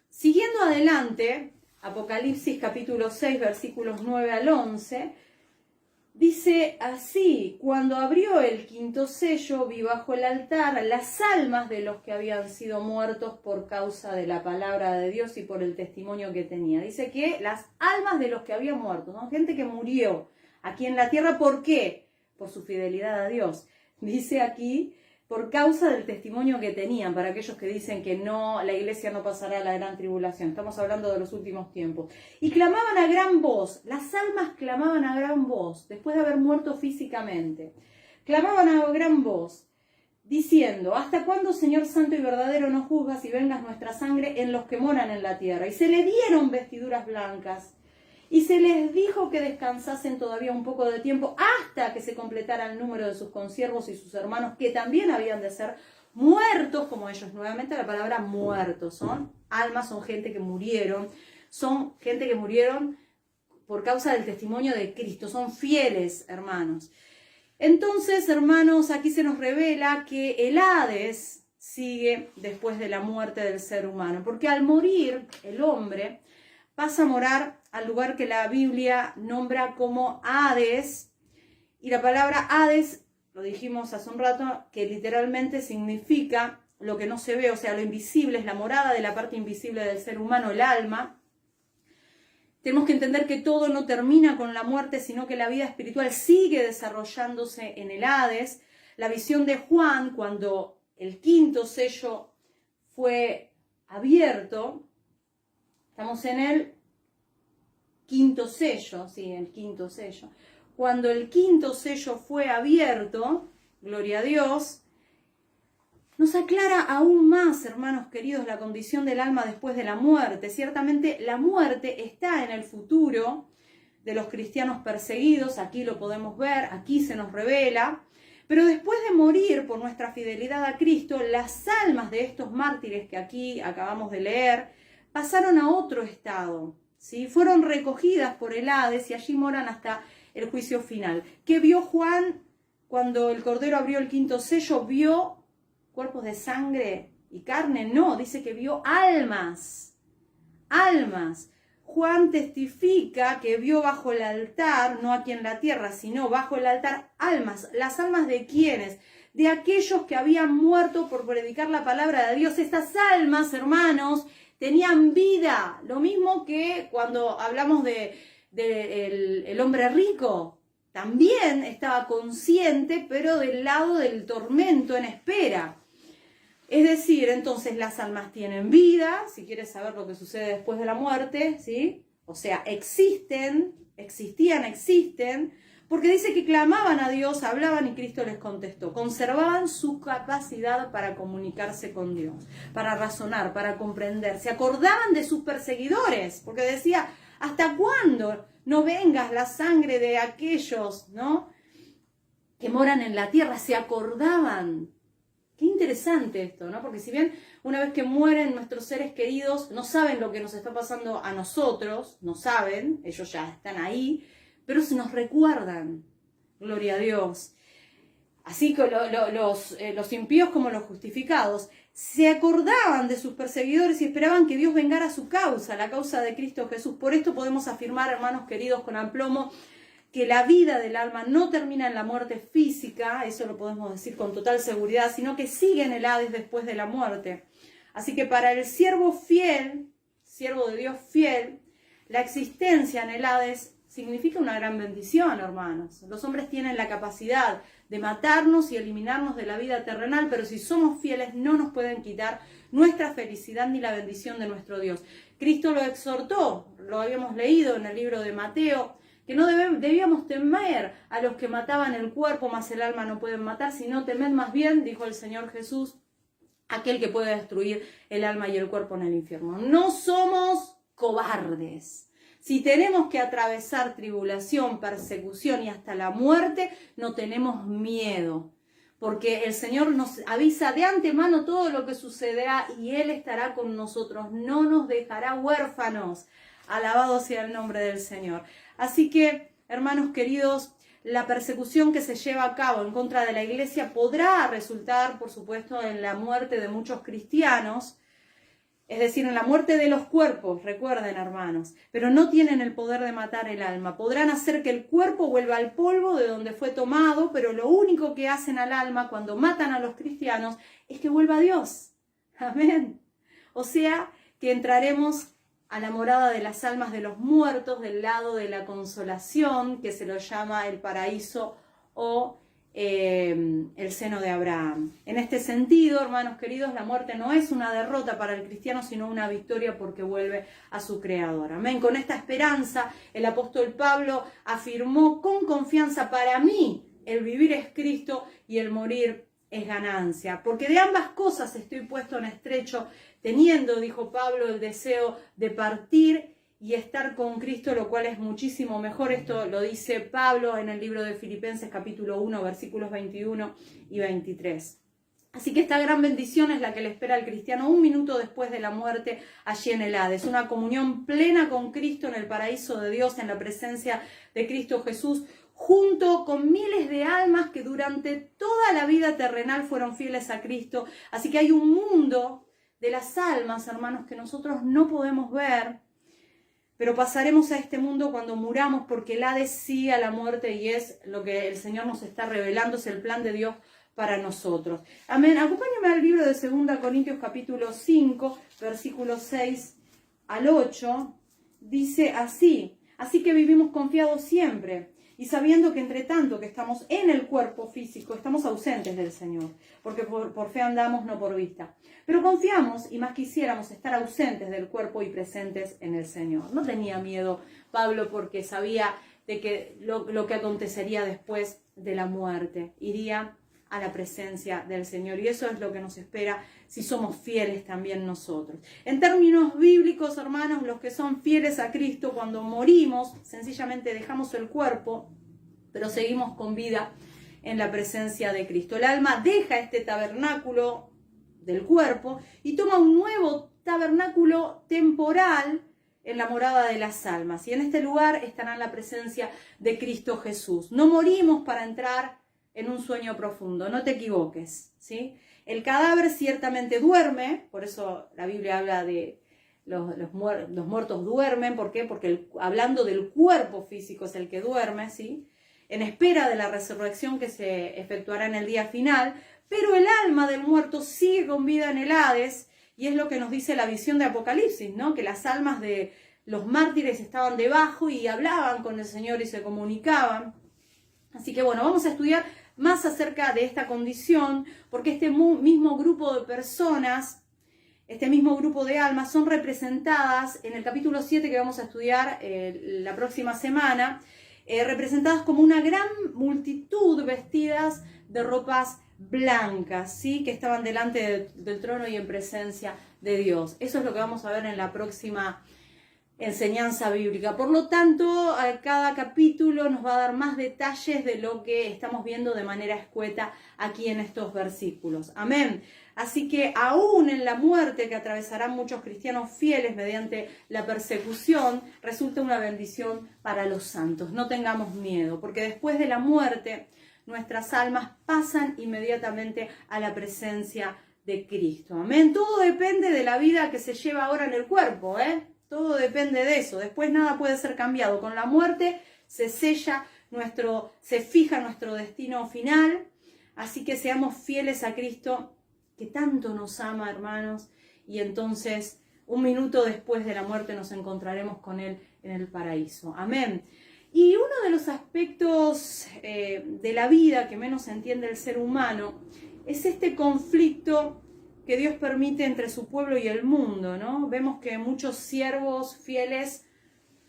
siguiendo adelante, Apocalipsis capítulo 6, versículos 9 al 11, dice así: cuando abrió el quinto sello, vi bajo el altar las almas de los que habían sido muertos por causa de la palabra de Dios y por el testimonio que tenía. Dice que las almas de los que habían muerto, ¿no? Gente que murió aquí en la tierra, ¿por qué? Por su fidelidad a Dios. Dice aquí, por causa del testimonio que tenían, para aquellos que dicen que no, la iglesia no pasará la gran tribulación. Estamos hablando de los últimos tiempos. Y clamaban a gran voz, las almas clamaban a gran voz, después de haber muerto físicamente. Clamaban a gran voz, diciendo: ¿hasta cuándo, Señor santo y verdadero, no juzgas y vengas nuestra sangre en los que moran en la tierra? Y se le dieron vestiduras blancas, y se les dijo que descansasen todavía un poco de tiempo hasta que se completara el número de sus consiervos y sus hermanos, que también habían de ser muertos como ellos. Nuevamente la palabra muertos, son almas, son gente que murieron, son gente que murieron por causa del testimonio de Cristo, son fieles, hermanos. Entonces, hermanos, aquí se nos revela que el Hades sigue después de la muerte del ser humano, porque al morir el hombre pasa a morar al lugar que la Biblia nombra como Hades, y la palabra Hades, lo dijimos hace un rato, que literalmente significa lo que no se ve, o sea, lo invisible, es la morada de la parte invisible del ser humano, el alma. Tenemos que entender que todo no termina con la muerte, sino que la vida espiritual sigue desarrollándose en el Hades. La visión de Juan, cuando el quinto sello fue abierto, estamos en el quinto sello, sí, el quinto sello. Cuando el quinto sello fue abierto, gloria a Dios, nos aclara aún más, hermanos queridos, la condición del alma después de la muerte. Ciertamente la muerte está en el futuro de los cristianos perseguidos, aquí lo podemos ver, aquí se nos revela. Pero después de morir por nuestra fidelidad a Cristo, las almas de estos mártires que aquí acabamos de leer pasaron a otro estado, ¿sí? Fueron recogidas por el Hades y allí moran hasta el juicio final. ¿Qué vio Juan cuando el Cordero abrió el quinto sello? ¿Vio cuerpos de sangre y carne? No, dice que vio almas, almas. Juan testifica que vio bajo el altar, no aquí en la tierra, sino bajo el altar, almas. ¿Las almas de quiénes? De aquellos que habían muerto por predicar la palabra de Dios. Estas almas, hermanos, tenían vida. Lo mismo que cuando hablamos el hombre rico. También estaba consciente, pero del lado del tormento en espera. Es decir, entonces las almas tienen vida, si quieres saber lo que sucede después de la muerte, ¿sí? O sea, existen, porque dice que clamaban a Dios, hablaban y Cristo les contestó. Conservaban su capacidad para comunicarse con Dios, para razonar, para comprender. Se acordaban de sus perseguidores, porque decía: ¿hasta cuándo no vengas la sangre de aquellos, ¿no?, que moran en la tierra? Se acordaban. Qué interesante esto, ¿no? Porque si bien una vez que mueren nuestros seres queridos, no saben lo que nos está pasando a nosotros, no saben, ellos ya están ahí, pero se nos recuerdan, gloria a Dios. Así que los impíos como los justificados se acordaban de sus perseguidores y esperaban que Dios vengara a su causa, la causa de Cristo Jesús. Por esto podemos afirmar, hermanos queridos, con aplomo, que la vida del alma no termina en la muerte física, eso lo podemos decir con total seguridad, sino que sigue en el Hades después de la muerte. Así que para el siervo fiel, siervo de Dios fiel, la existencia en el Hades significa una gran bendición, hermanos. Los hombres tienen la capacidad de matarnos y eliminarnos de la vida terrenal, pero si somos fieles no nos pueden quitar nuestra felicidad ni la bendición de nuestro Dios. Cristo lo exhortó, lo habíamos leído en el libro de Mateo, que no debíamos temer a los que mataban el cuerpo, mas el alma no pueden matar, sino temed más bien, dijo el Señor Jesús, aquel que puede destruir el alma y el cuerpo en el infierno. No somos cobardes. Si tenemos que atravesar tribulación, persecución y hasta la muerte, no tenemos miedo, porque el Señor nos avisa de antemano todo lo que sucederá y Él estará con nosotros, no nos dejará huérfanos. Alabado sea el nombre del Señor. Así que, hermanos queridos, la persecución que se lleva a cabo en contra de la iglesia podrá resultar, por supuesto, en la muerte de muchos cristianos, Es decir, en la muerte de los cuerpos, recuerden hermanos, pero no tienen el poder de matar el alma. Podrán hacer que el cuerpo vuelva al polvo de donde fue tomado, pero lo único que hacen al alma cuando matan a los cristianos es que vuelva a Dios. Amén. O sea, que entraremos a la morada de las almas de los muertos, del lado de la consolación, que se lo llama el paraíso o el seno de Abraham. En este sentido, hermanos queridos, la muerte no es una derrota para el cristiano, sino una victoria porque vuelve a su Creador. Amén. Con esta esperanza, el apóstol Pablo afirmó con confianza: para mí el vivir es Cristo y el morir es ganancia, porque de ambas cosas estoy puesto en estrecho, teniendo, dijo Pablo, el deseo de partir y estar con Cristo, lo cual es muchísimo mejor. Esto lo dice Pablo en el libro de Filipenses capítulo 1, versículos 21 y 23. Así que esta gran bendición es la que le espera al cristiano un minuto después de la muerte allí en el Hades. Una comunión plena con Cristo en el paraíso de Dios, en la presencia de Cristo Jesús, junto con miles de almas que durante toda la vida terrenal fueron fieles a Cristo. Así que hay un mundo de las almas, hermanos, que nosotros no podemos ver, pero pasaremos a este mundo cuando muramos, porque el Hades sigue a la muerte y es lo que el Señor nos está revelando, es el plan de Dios para nosotros. Amén. Acompáñame al libro de 2 Corintios capítulo 5, versículos 6 al 8. Dice así: así que vivimos confiados siempre, y sabiendo que entre tanto que estamos en el cuerpo físico, estamos ausentes del Señor, porque por fe andamos, no por vista. Pero confiamos, y más quisiéramos estar ausentes del cuerpo y presentes en el Señor. No tenía miedo Pablo, porque sabía de que lo que acontecería después de la muerte. Iría a la presencia del Señor, y eso es lo que nos espera si somos fieles también nosotros. En términos bíblicos, hermanos, los que son fieles a Cristo, cuando morimos, sencillamente dejamos el cuerpo, pero seguimos con vida en la presencia de Cristo. El alma deja este tabernáculo del cuerpo y toma un nuevo tabernáculo temporal en la morada de las almas, y en este lugar estará en la presencia de Cristo Jesús. No morimos para entrar en un sueño profundo, no te equivoques, ¿sí? El cadáver ciertamente duerme, por eso la Biblia habla de los muertos duermen. ¿Por qué? Porque hablando del cuerpo físico es el que duerme, ¿sí? En espera de la resurrección que se efectuará en el día final, pero el alma del muerto sigue con vida en el Hades, y es lo que nos dice la visión de Apocalipsis, ¿no? Que las almas de los mártires estaban debajo y hablaban con el Señor y se comunicaban. Así que bueno, vamos a estudiar más acerca de esta condición, porque este mismo grupo de personas, este mismo grupo de almas, son representadas en el capítulo 7 que vamos a estudiar la próxima semana, representadas como una gran multitud vestidas de ropas blancas, ¿sí? Que estaban delante del trono y en presencia de Dios. Eso es lo que vamos a ver en la próxima enseñanza bíblica. Por lo tanto, cada capítulo nos va a dar más detalles de lo que estamos viendo de manera escueta aquí en estos versículos. Amén. Así que aún en la muerte que atravesarán muchos cristianos fieles mediante la persecución, resulta una bendición para los santos. No tengamos miedo, porque después de la muerte nuestras almas pasan inmediatamente a la presencia de Cristo. Amén. Todo depende de la vida que se lleva ahora en el cuerpo, Todo depende de eso. Después nada puede ser cambiado. Con la muerte se sella se fija nuestro destino final. Así que seamos fieles a Cristo, que tanto nos ama, hermanos. Y entonces, un minuto después de la muerte, nos encontraremos con Él en el paraíso. Amén. Y uno de los aspectos de la vida que menos entiende el ser humano es este conflicto que Dios permite entre su pueblo y el mundo, ¿no? Vemos que muchos siervos fieles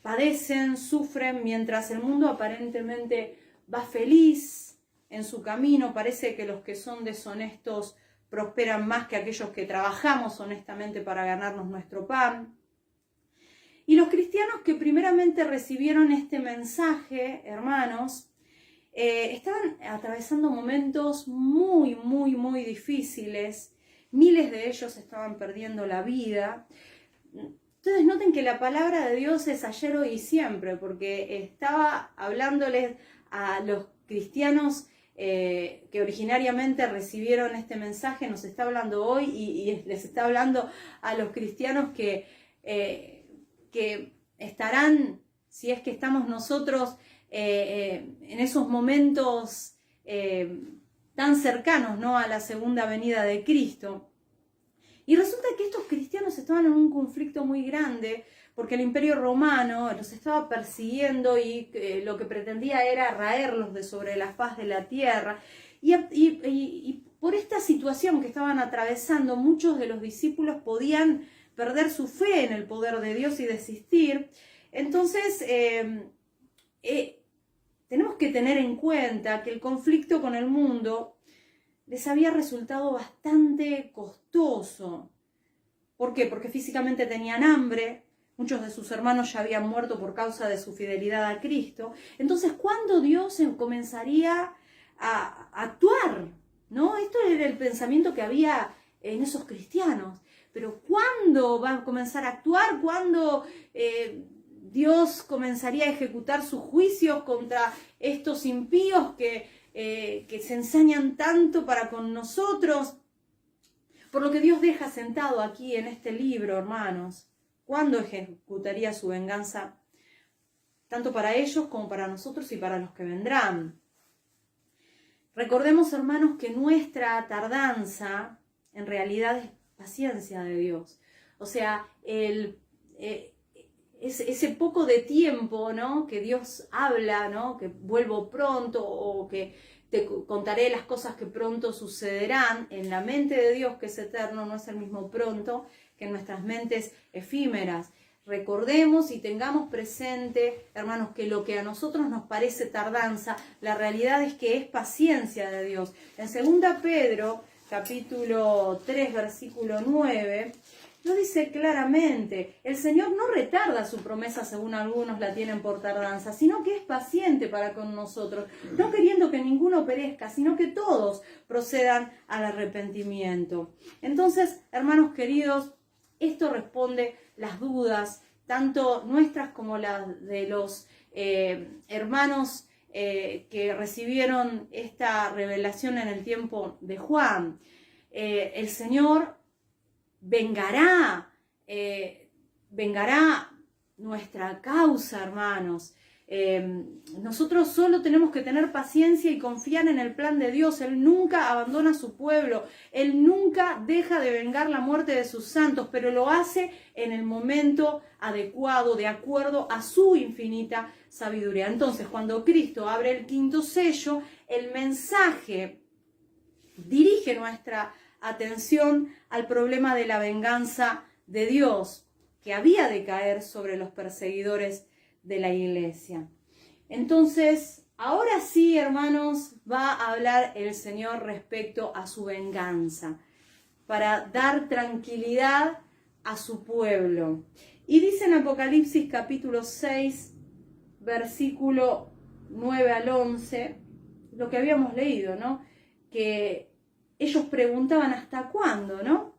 padecen, sufren, mientras el mundo aparentemente va feliz en su camino. Parece que los que son deshonestos prosperan más que aquellos que trabajamos honestamente para ganarnos nuestro pan. Y los cristianos que primeramente recibieron este mensaje, hermanos, estaban atravesando momentos muy, muy, muy difíciles. Miles de ellos estaban perdiendo la vida. Entonces noten que la palabra de Dios es ayer, hoy y siempre, porque estaba hablándoles a los cristianos que originariamente recibieron este mensaje, nos está hablando hoy y les está hablando a los cristianos que estarán, si es que estamos nosotros en esos momentos tan cercanos, ¿no?, a la segunda venida de Cristo. Y resulta que estos cristianos estaban en un conflicto muy grande porque el Imperio Romano los estaba persiguiendo y lo que pretendía era raerlos de sobre la faz de la tierra. Y por esta situación que estaban atravesando, muchos de los discípulos podían perder su fe en el poder de Dios y desistir. Entonces, tenemos que tener en cuenta que el conflicto con el mundo les había resultado bastante costoso. ¿Por qué? Porque físicamente tenían hambre, muchos de sus hermanos ya habían muerto por causa de su fidelidad a Cristo. Entonces, ¿cuándo Dios comenzaría a actuar? ¿No? Esto era el pensamiento que había en esos cristianos. Pero ¿cuándo va a comenzar a actuar? ¿Cuándo Dios comenzaría a ejecutar sus juicios contra estos impíos que se ensañan tanto para con nosotros? Por lo que Dios deja sentado aquí en este libro, hermanos, ¿cuándo ejecutaría su venganza? Tanto para ellos como para nosotros y para los que vendrán. Recordemos, hermanos, que nuestra tardanza en realidad es paciencia de Dios. O sea, ese poco de tiempo, ¿no?, que Dios habla, ¿no?, que vuelvo pronto o que te contaré las cosas que pronto sucederán, en la mente de Dios, que es eterno, no es el mismo pronto que en nuestras mentes efímeras. Recordemos y tengamos presente, hermanos, que lo que a nosotros nos parece tardanza, la realidad es que es paciencia de Dios. En 2 Pedro, capítulo 3, versículo 9, lo dice claramente: el Señor no retarda su promesa según algunos la tienen por tardanza, sino que es paciente para con nosotros, no queriendo que ninguno perezca, sino que todos procedan al arrepentimiento. Entonces, hermanos queridos, esto responde las dudas, tanto nuestras como las de los hermanos que recibieron esta revelación en el tiempo de Juan. El Señor vengará nuestra causa, hermanos. Nosotros solo tenemos que tener paciencia y confiar en el plan de Dios. Él nunca abandona a su pueblo, Él nunca deja de vengar la muerte de sus santos, pero lo hace en el momento adecuado, de acuerdo a su infinita sabiduría. Entonces, cuando Cristo abre el 5º sello, el mensaje dirige nuestra atención al problema de la venganza de Dios, que había de caer sobre los perseguidores de la iglesia. Entonces, ahora sí, hermanos, va a hablar el Señor respecto a su venganza, para dar tranquilidad a su pueblo. Y dice en Apocalipsis capítulo 6, versículo 9 al 11, lo que habíamos leído, ¿no? Que ellos preguntaban ¿hasta cuándo, no?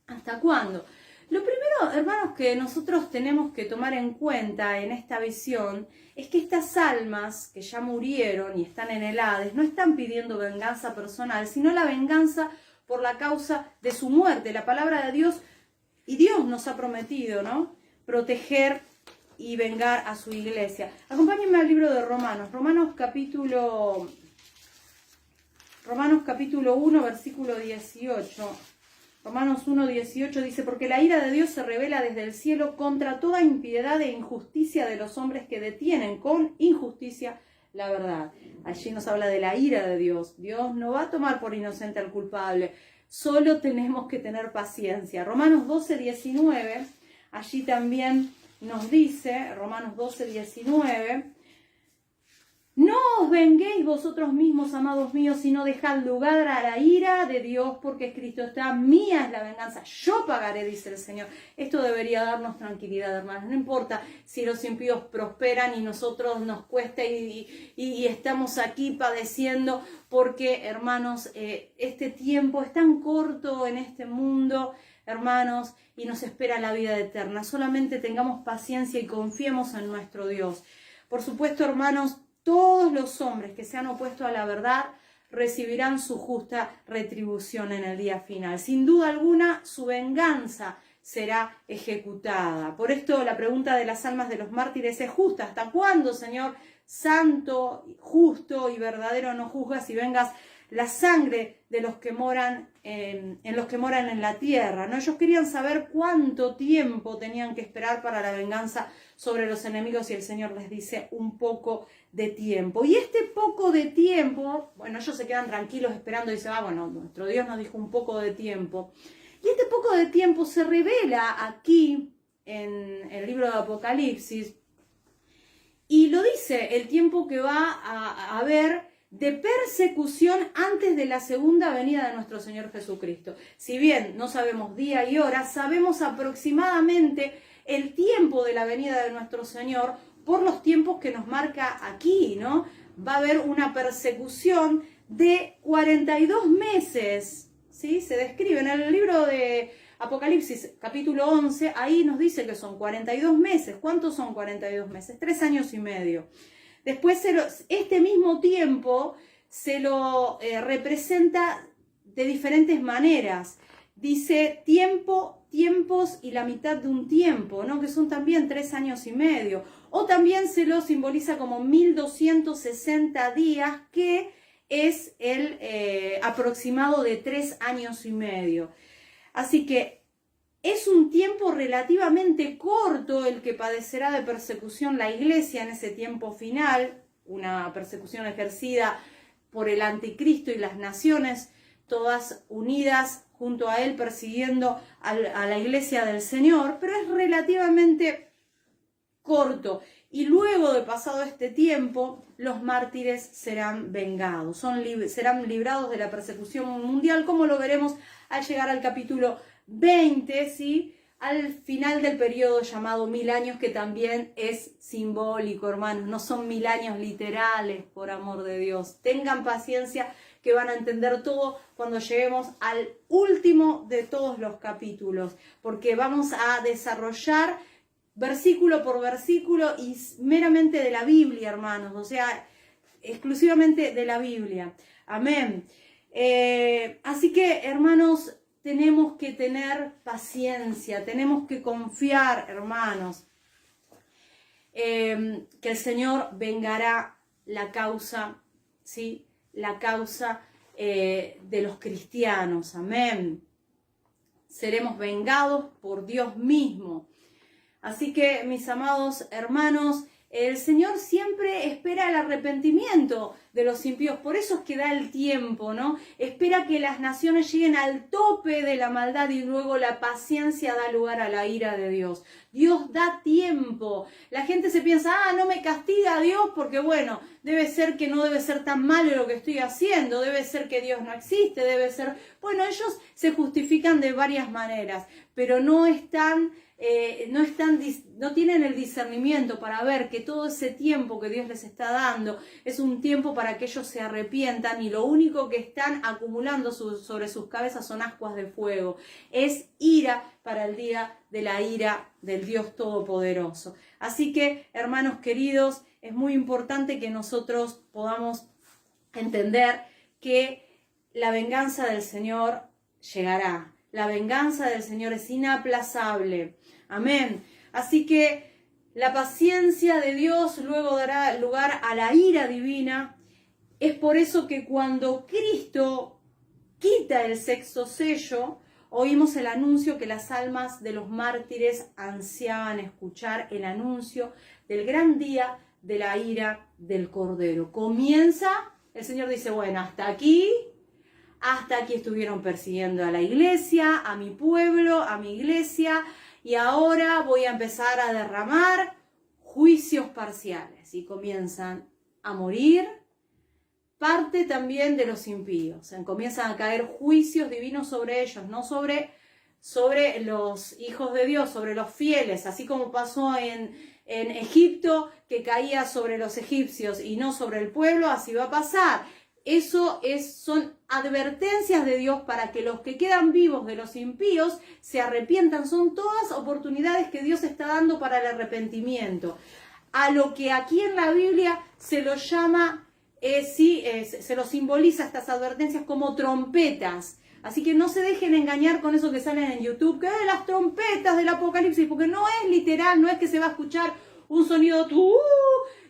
¿Hasta cuándo? Lo primero, hermanos, que nosotros tenemos que tomar en cuenta en esta visión es que estas almas que ya murieron y están en el Hades no están pidiendo venganza personal, sino la venganza por la causa de su muerte. La palabra de Dios, y Dios nos ha prometido, ¿no?, proteger y vengar a su iglesia. Acompáñenme al libro de Romanos, Romanos capítulo 1, versículo 18. Romanos 1, 18 dice: porque la ira de Dios se revela desde el cielo contra toda impiedad e injusticia de los hombres que detienen con injusticia la verdad. Allí nos habla de la ira de Dios. Dios no va a tomar por inocente al culpable. Solo tenemos que tener paciencia. Romanos 12, 19, allí también nos dice, Romanos 12, 19... no os venguéis vosotros mismos, amados míos, sino dejad lugar a la ira de Dios, porque escrito está: mía es la venganza, yo pagaré, dice el Señor. Esto debería darnos tranquilidad, hermanos. No importa si los impíos prosperan y nosotros nos cuesta y estamos aquí padeciendo, porque, hermanos, este tiempo es tan corto en este mundo, hermanos, y nos espera la vida eterna. Solamente tengamos paciencia y confiemos en nuestro Dios. Por supuesto, hermanos, todos los hombres que se han opuesto a la verdad recibirán su justa retribución en el día final. Sin duda alguna, su venganza será ejecutada. Por esto la pregunta de las almas de los mártires es justa. ¿Hasta cuándo, Señor, santo, justo y verdadero, no juzgas y vengas la sangre de los que moran en los que moran en la tierra, ¿no? Ellos querían saber cuánto tiempo tenían que esperar para la venganza sobre los enemigos, y el Señor les dice un poco de tiempo. Y este poco de tiempo, bueno, ellos se quedan tranquilos esperando y dicen, bueno, nuestro Dios nos dijo un poco de tiempo. Y este poco de tiempo se revela aquí en el libro de Apocalipsis, y lo dice, el tiempo que va a haber de persecución antes de la segunda venida de nuestro Señor Jesucristo. Si bien no sabemos día y hora, sabemos aproximadamente el tiempo de la venida de nuestro Señor por los tiempos que nos marca aquí, ¿no? Va a haber una persecución de 42 meses, ¿sí? Se describe en el libro de Apocalipsis, capítulo 11, ahí nos dice que son 42 meses. ¿Cuántos son 42 meses? 3 años y medio. Después este mismo tiempo se lo representa de diferentes maneras. Dice tiempos y la mitad de un tiempo, ¿no? Que son también 3 años y medio. O también se lo simboliza como 1260 días, que es el aproximado de 3 años y medio. Así que es un tiempo relativamente corto el que padecerá de persecución la iglesia en ese tiempo final, una persecución ejercida por el anticristo y las naciones, todas unidas junto a él persiguiendo a la iglesia del Señor, pero es relativamente corto. Y luego de pasado este tiempo, los mártires serán vengados, serán librados de la persecución mundial, como lo veremos al llegar al capítulo 20, ¿sí? Al final del periodo llamado 1000 años, que también es simbólico, hermanos, no son 1000 años literales, por amor de Dios. Tengan paciencia, que van a entender todo cuando lleguemos al último de todos los capítulos, porque vamos a desarrollar versículo por versículo y meramente de la Biblia, hermanos, o sea, exclusivamente de la Biblia. Amén. Así que, hermanos, tenemos que tener paciencia, tenemos que confiar, hermanos, que el Señor vengará la causa, ¿sí? La causa de los cristianos. Amén. Seremos vengados por Dios mismo. Así que, mis amados hermanos, el Señor siempre espera el arrepentimiento de los impíos, por eso es que da el tiempo, ¿no? Espera que las naciones lleguen al tope de la maldad y luego la paciencia da lugar a la ira de Dios. Dios da tiempo. La gente se piensa, no me castiga a Dios porque, bueno, debe ser que no debe ser tan malo lo que estoy haciendo, debe ser que Dios no existe, debe ser... Bueno, ellos se justifican de varias maneras, pero no tienen el discernimiento para ver que todo ese tiempo que Dios les está dando es un tiempo para que ellos se arrepientan, y lo único que están acumulando sobre sus cabezas son ascuas de fuego. Es ira para el día de la ira del Dios Todopoderoso. Así que, hermanos queridos, es muy importante que nosotros podamos entender que la venganza del Señor llegará. La venganza del Señor es inaplazable. Amén. Así que la paciencia de Dios luego dará lugar a la ira divina. Es por eso que cuando Cristo quita el sexto sello, oímos el anuncio que las almas de los mártires ansiaban escuchar, el anuncio del gran día de la ira del Cordero. Comienza, el Señor dice, bueno, hasta aquí estuvieron persiguiendo a la iglesia, a mi pueblo, a mi iglesia, y ahora voy a empezar a derramar juicios parciales. Y comienzan a morir parte también de los impíos. Comienzan a caer juicios divinos sobre ellos, no sobre los hijos de Dios, sobre los fieles, así como pasó en Egipto, que caía sobre los egipcios y no sobre el pueblo, así va a pasar. Son advertencias de Dios para que los que quedan vivos de los impíos se arrepientan. Son todas oportunidades que Dios está dando para el arrepentimiento. a lo que aquí en la Biblia se lo llama, se lo simboliza estas advertencias como trompetas. Así que no se dejen engañar con eso que salen en YouTube, que las trompetas del Apocalipsis, porque no es literal, no es que se va a escuchar un sonido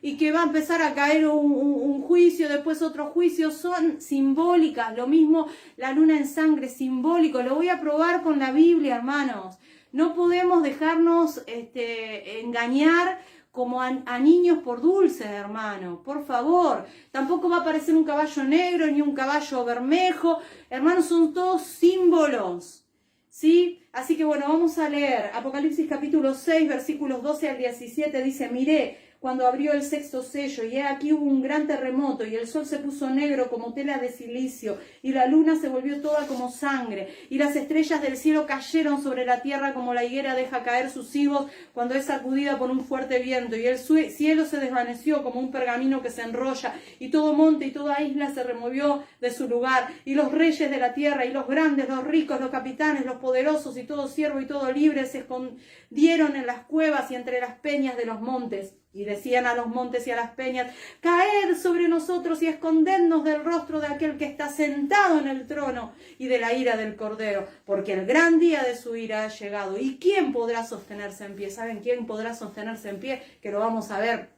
y que va a empezar a caer un juicio, después otro juicio, son simbólicas. Lo mismo la luna en sangre, simbólico. Lo voy a probar con la Biblia, hermanos. No podemos dejarnos engañar como a niños por dulces, hermano, por favor. Tampoco va a aparecer un caballo negro ni un caballo bermejo. Hermanos, son todos símbolos, ¿sí? Así que bueno, vamos a leer Apocalipsis capítulo 6, versículos 12 al 17. Dice, miré cuando abrió el sexto sello, y he aquí hubo un gran terremoto, y el sol se puso negro como tela de silicio, y la luna se volvió toda como sangre, y las estrellas del cielo cayeron sobre la tierra como la higuera deja caer sus higos cuando es sacudida por un fuerte viento, y el cielo se desvaneció como un pergamino que se enrolla, y todo monte y toda isla se removió de su lugar, y los reyes de la tierra, y los grandes, los ricos, los capitanes, los poderosos, y todo siervo y todo libre se escondieron en las cuevas y entre las peñas de los montes. Y decían a los montes y a las peñas, caed sobre nosotros y escondednos del rostro de aquel que está sentado en el trono y de la ira del Cordero, porque el gran día de su ira ha llegado. ¿Y quién podrá sostenerse en pie? ¿Saben quién podrá sostenerse en pie? Que lo vamos a ver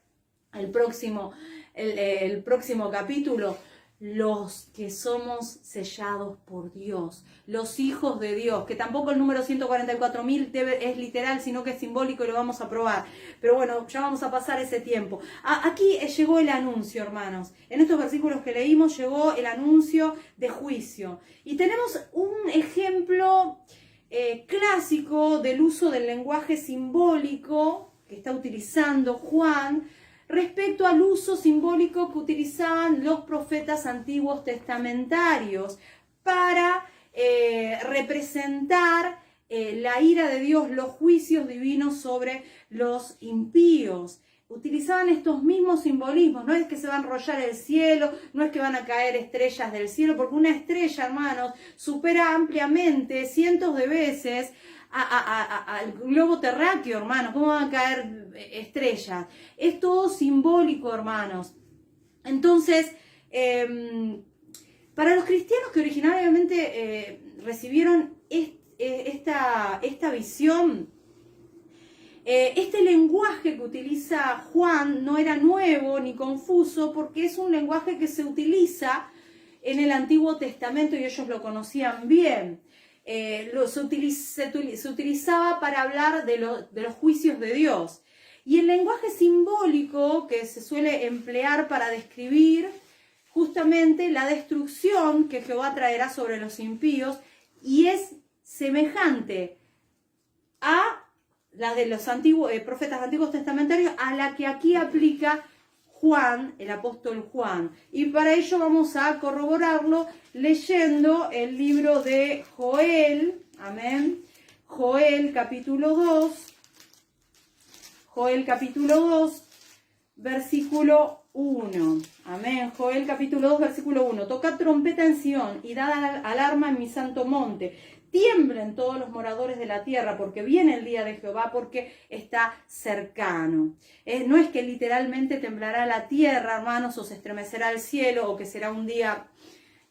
el próximo capítulo. Los que somos sellados por Dios, los hijos de Dios, que tampoco el número 144.000 es literal, sino que es simbólico y lo vamos a probar. Pero bueno, ya vamos a pasar ese tiempo. Aquí llegó el anuncio, hermanos. En estos versículos que leímos llegó el anuncio de juicio. Y tenemos un ejemplo clásico del uso del lenguaje simbólico que está utilizando Juan, respecto al uso simbólico que utilizaban los profetas antiguos testamentarios para representar la ira de Dios, los juicios divinos sobre los impíos. Utilizaban estos mismos simbolismos, no es que se va a enrollar el cielo, no es que van a caer estrellas del cielo, porque una estrella, hermanos, supera ampliamente, cientos de veces, al globo terráqueo, hermanos. ¿Cómo van a caer estrellas? Es todo simbólico, hermanos. Entonces, para los cristianos que originariamente recibieron esta visión, este lenguaje que utiliza Juan no era nuevo ni confuso, porque es un lenguaje que se utiliza en el Antiguo Testamento y ellos lo conocían bien. Se utilizaba para hablar de los juicios de Dios. Y el lenguaje simbólico que se suele emplear para describir justamente la destrucción que Jehová traerá sobre los impíos, y es semejante a la de los profetas antiguos testamentarios, a la que aquí aplica Juan, el apóstol Juan. Y para ello vamos a corroborarlo leyendo el libro de Joel, amén, Joel capítulo 2, versículo 1, amén, Joel capítulo 2, versículo 1, tocad trompeta en Sión y dad alarma en mi santo monte. Tiemblen todos los moradores de la tierra, porque viene el día de Jehová, porque está cercano. No es que literalmente temblará la tierra, hermanos, o se estremecerá el cielo, o que será un día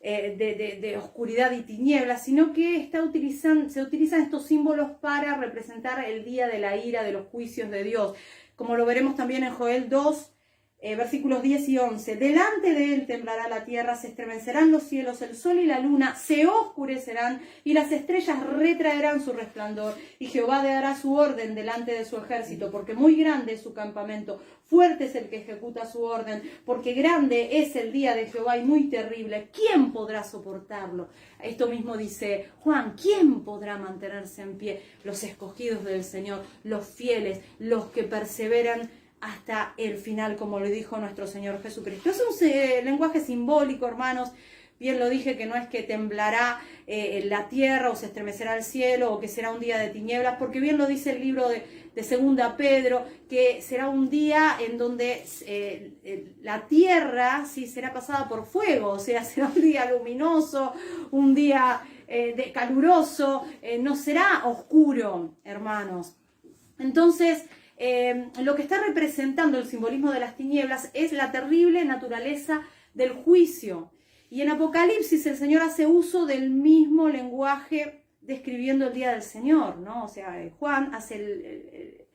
de oscuridad y tinieblas, sino que se utilizan estos símbolos para representar el día de la ira, de los juicios de Dios. Como lo veremos también en Joel 2, versículos 10 y 11. Delante de él temblará la tierra, se estremecerán los cielos, el sol y la luna se oscurecerán y las estrellas retraerán su resplandor. Y Jehová dará su orden delante de su ejército, porque muy grande es su campamento, fuerte es el que ejecuta su orden, porque grande es el día de Jehová y muy terrible. ¿Quién podrá soportarlo? Esto mismo dice Juan, ¿quién podrá mantenerse en pie? Los escogidos del Señor, los fieles, los que perseveran hasta el final, como lo dijo nuestro Señor Jesucristo. Es un lenguaje simbólico, hermanos. Bien lo dije, que no es que temblará la tierra o se estremecerá el cielo o que será un día de tinieblas, porque bien lo dice el libro de 2 Pedro, que será un día en donde la tierra sí será pasada por fuego, o sea, será un día luminoso, un día caluroso, no será oscuro, hermanos. Entonces, lo que está representando el simbolismo de las tinieblas es la terrible naturaleza del juicio. Y en Apocalipsis el Señor hace uso del mismo lenguaje describiendo el día del Señor, ¿no? O sea, Juan hace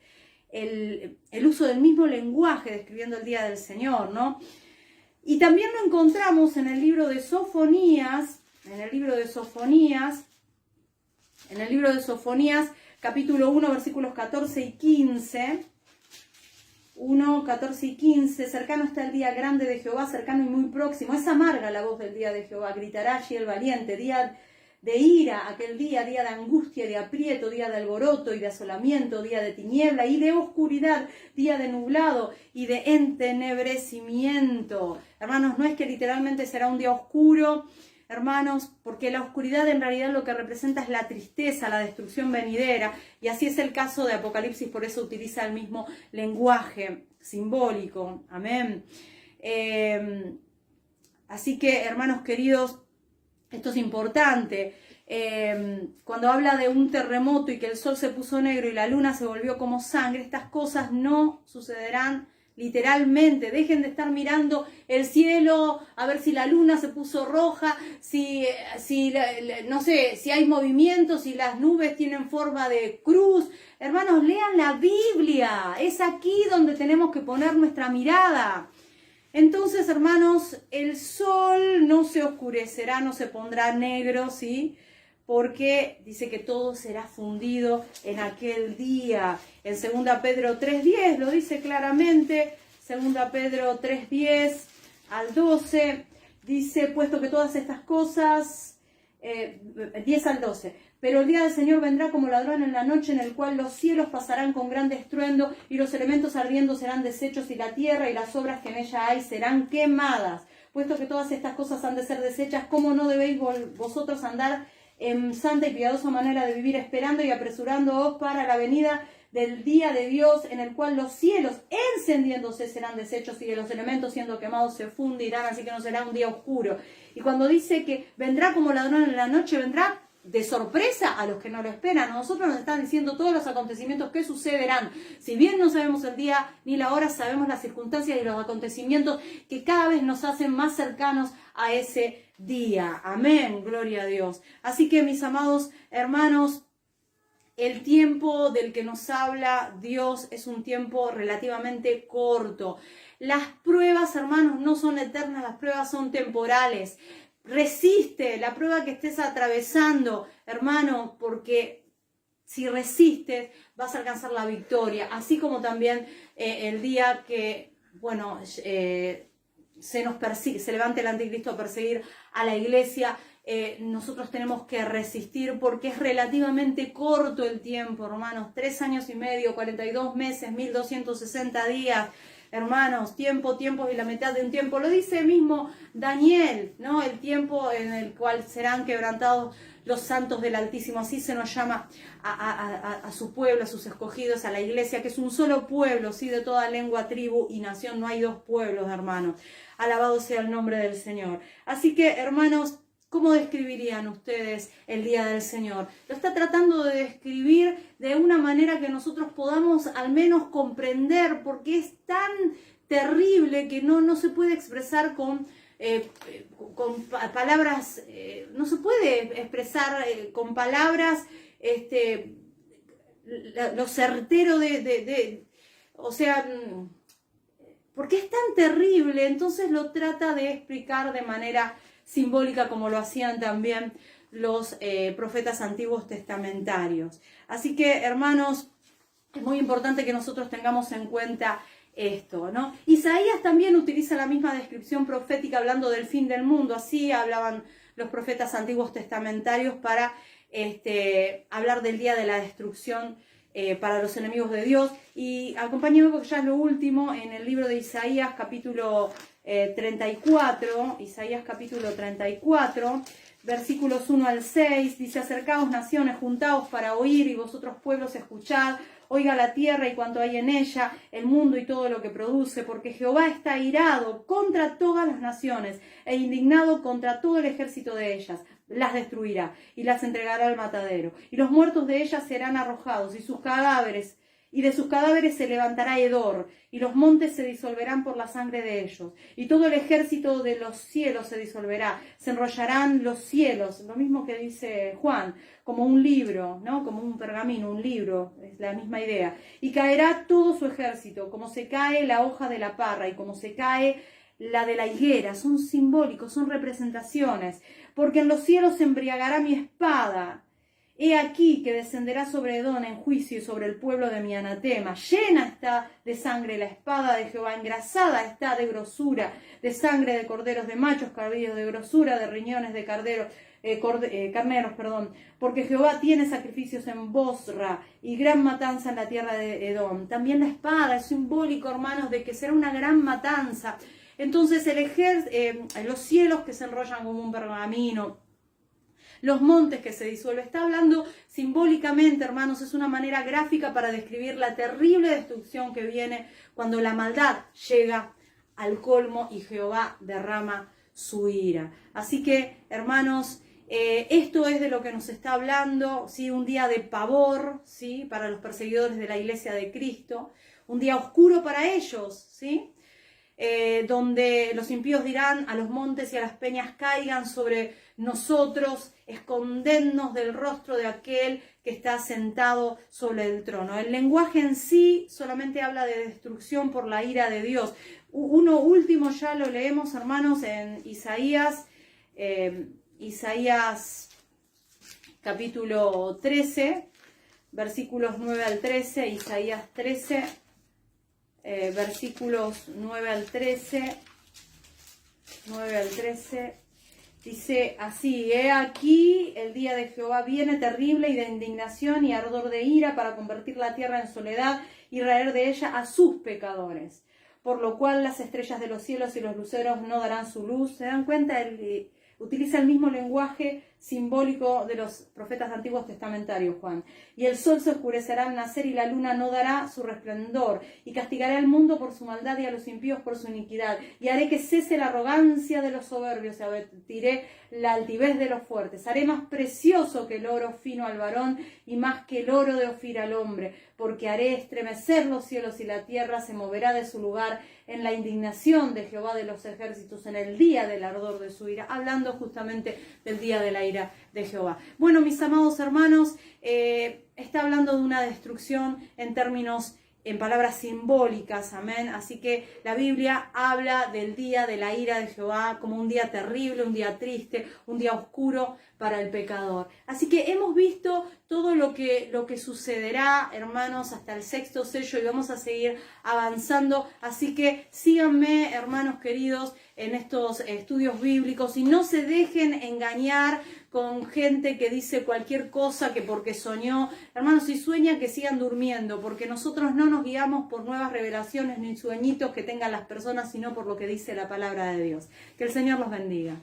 el uso del mismo lenguaje describiendo el día del Señor, ¿no? Y también lo encontramos en el libro de Sofonías, capítulo 1, versículos 14 y 15. 1, 14 y 15, cercano está el día grande de Jehová, cercano y muy próximo. Es amarga la voz del día de Jehová, gritará allí el valiente, día de ira, aquel día de angustia, de aprieto, día de alboroto y de asolamiento, día de tiniebla y de oscuridad, día de nublado y de entenebrecimiento. Hermanos, no es que literalmente será un día oscuro, hermanos, porque la oscuridad en realidad lo que representa es la tristeza, la destrucción venidera, y así es el caso de Apocalipsis, por eso utiliza el mismo lenguaje simbólico. Amén. Así que, hermanos queridos, esto es importante. Cuando habla de un terremoto y que el sol se puso negro y la luna se volvió como sangre, estas cosas no sucederán literalmente. Dejen de estar mirando el cielo a ver si la luna se puso roja, no sé, si hay movimientos, si las nubes tienen forma de cruz. Hermanos, lean la Biblia. Es aquí donde tenemos que poner nuestra mirada. Entonces, hermanos, el sol no se oscurecerá, no se pondrá negro, ¿sí? Porque dice que todo será fundido en aquel día. En 2 Pedro 3:10 lo dice claramente, 2 Pedro 3:10 al 12, dice, puesto que todas estas cosas, 10 al 12, pero el día del Señor vendrá como ladrón en la noche, en el cual los cielos pasarán con gran estruendo, y los elementos ardiendo serán deshechos, y la tierra y las obras que en ella hay serán quemadas. Puesto que todas estas cosas han de ser deshechas, ¿cómo no debéis vosotros andar en santa y piadosa manera de vivir, esperando y apresurándoos para la venida del día de Dios, en el cual los cielos encendiéndose serán deshechos y los elementos siendo quemados se fundirán, así que no será un día oscuro? Y cuando dice que vendrá como ladrón en la noche, vendrá de sorpresa a los que no lo esperan. A nosotros nos están diciendo todos los acontecimientos que sucederán. Si bien no sabemos el día ni la hora, sabemos las circunstancias y los acontecimientos que cada vez nos hacen más cercanos a ese día. Amén, gloria a Dios. Así que, mis amados hermanos, el tiempo del que nos habla Dios es un tiempo relativamente corto. Las pruebas, hermanos, no son eternas, las pruebas son temporales. Resiste la prueba que estés atravesando, hermano, porque si resistes vas a alcanzar la victoria. Así como también el día que, bueno, se levante el anticristo a perseguir a la iglesia, nosotros tenemos que resistir porque es relativamente corto el tiempo, hermanos. 3 años y medio, 42 meses, 1260 días. Hermanos, tiempo y la mitad de un tiempo. Lo dice mismo Daniel, ¿no? El tiempo en el cual serán quebrantados los santos del Altísimo. Así se nos llama a su pueblo, a sus escogidos, a la iglesia, que es un solo pueblo, ¿sí? De toda lengua, tribu y nación. No hay dos pueblos, hermanos. Alabado sea el nombre del Señor. Así que, hermanos, ¿cómo describirían ustedes el día del Señor? Lo está tratando de describir de una manera que nosotros podamos al menos comprender, porque es tan terrible que no se puede expresar con palabras, no se puede expresar con palabras lo certero o sea, porque es tan terrible. Entonces lo trata de explicar de manera simbólica, como lo hacían también los profetas antiguos testamentarios. Así que, hermanos, es muy importante que nosotros tengamos en cuenta esto, ¿no? Isaías también utiliza la misma descripción profética hablando del fin del mundo. Así hablaban los profetas antiguos testamentarios para hablar del día de la destrucción para los enemigos de Dios. Y acompáñenme porque ya es lo último, en el libro de Isaías capítulo 34, Isaías capítulo 34, versículos 1 al 6, dice: acercaos naciones, juntaos para oír, y vosotros pueblos escuchad, oiga la tierra y cuanto hay en ella, el mundo y todo lo que produce, porque Jehová está airado contra todas las naciones, e indignado contra todo el ejército de ellas. Las destruirá y las entregará al matadero, y los muertos de ellas serán arrojados, y sus cadáveres y de sus cadáveres se levantará hedor, y los montes se disolverán por la sangre de ellos, y todo el ejército de los cielos se disolverá, se enrollarán los cielos, lo mismo que dice Juan, como un libro, ¿no? Como un pergamino, un libro, es la misma idea, y caerá todo su ejército, como se cae la hoja de la parra, y como se cae la de la higuera, son simbólicos, son representaciones, porque en los cielos se embriagará mi espada. He aquí que descenderá sobre Edom en juicio y sobre el pueblo de mi anatema. Llena está de sangre la espada de Jehová, engrasada está de grosura, de sangre de corderos, de machos cabríos, de grosura, de riñones de carneros, porque Jehová tiene sacrificios en Bosra y gran matanza en la tierra de Edom. También la espada es simbólico, hermanos, de que será una gran matanza. Entonces los cielos que se enrollan como un pergamino, los montes que se disuelven. Está hablando simbólicamente, hermanos, es una manera gráfica para describir la terrible destrucción que viene cuando la maldad llega al colmo y Jehová derrama su ira. Así que, hermanos, esto es de lo que nos está hablando, ¿sí? Un día de pavor, ¿sí? Para los perseguidores de la Iglesia de Cristo, un día oscuro para ellos, ¿sí? Donde los impíos dirán a los montes y a las peñas caigan sobre nosotros, escondernos del rostro de aquel que está sentado sobre el trono. El lenguaje en sí solamente habla de destrucción por la ira de Dios. Uno último ya lo leemos, hermanos, en Isaías capítulo 13, versículos 9 al 13, Isaías 13, versículos 9 al 13, dice así: he aquí el día de Jehová viene terrible y de indignación y ardor de ira para convertir la tierra en soledad y raer de ella a sus pecadores, por lo cual las estrellas de los cielos y los luceros no darán su luz. ¿Se dan cuenta? Utiliza el mismo lenguaje simbólico de los profetas antiguos testamentarios, Juan. Y el sol se oscurecerá al nacer y la luna no dará su resplandor. Y castigaré al mundo por su maldad y a los impíos por su iniquidad. Y haré que cese la arrogancia de los soberbios y abatiré la altivez de los fuertes. Haré más precioso que el oro fino al varón y más que el oro de Ofir al hombre. Porque haré estremecer los cielos y la tierra se moverá de su lugar en la indignación de Jehová de los ejércitos, en el día del ardor de su ira. Hablando justamente del día de la ira de Jehová. Bueno, mis amados hermanos, está hablando de una destrucción en palabras simbólicas, amén. Así que la Biblia habla del día de la ira de Jehová como un día terrible, un día triste, un día oscuro para el pecador. Así que hemos visto todo lo que sucederá, hermanos, hasta el sexto sello, y vamos a seguir avanzando. Así que síganme, hermanos queridos, en estos estudios bíblicos y no se dejen engañar con gente que dice cualquier cosa que porque soñó. Hermanos, si sueñan, que sigan durmiendo, porque nosotros no nos guiamos por nuevas revelaciones ni sueñitos que tengan las personas, sino por lo que dice la palabra de Dios. Que el Señor los bendiga.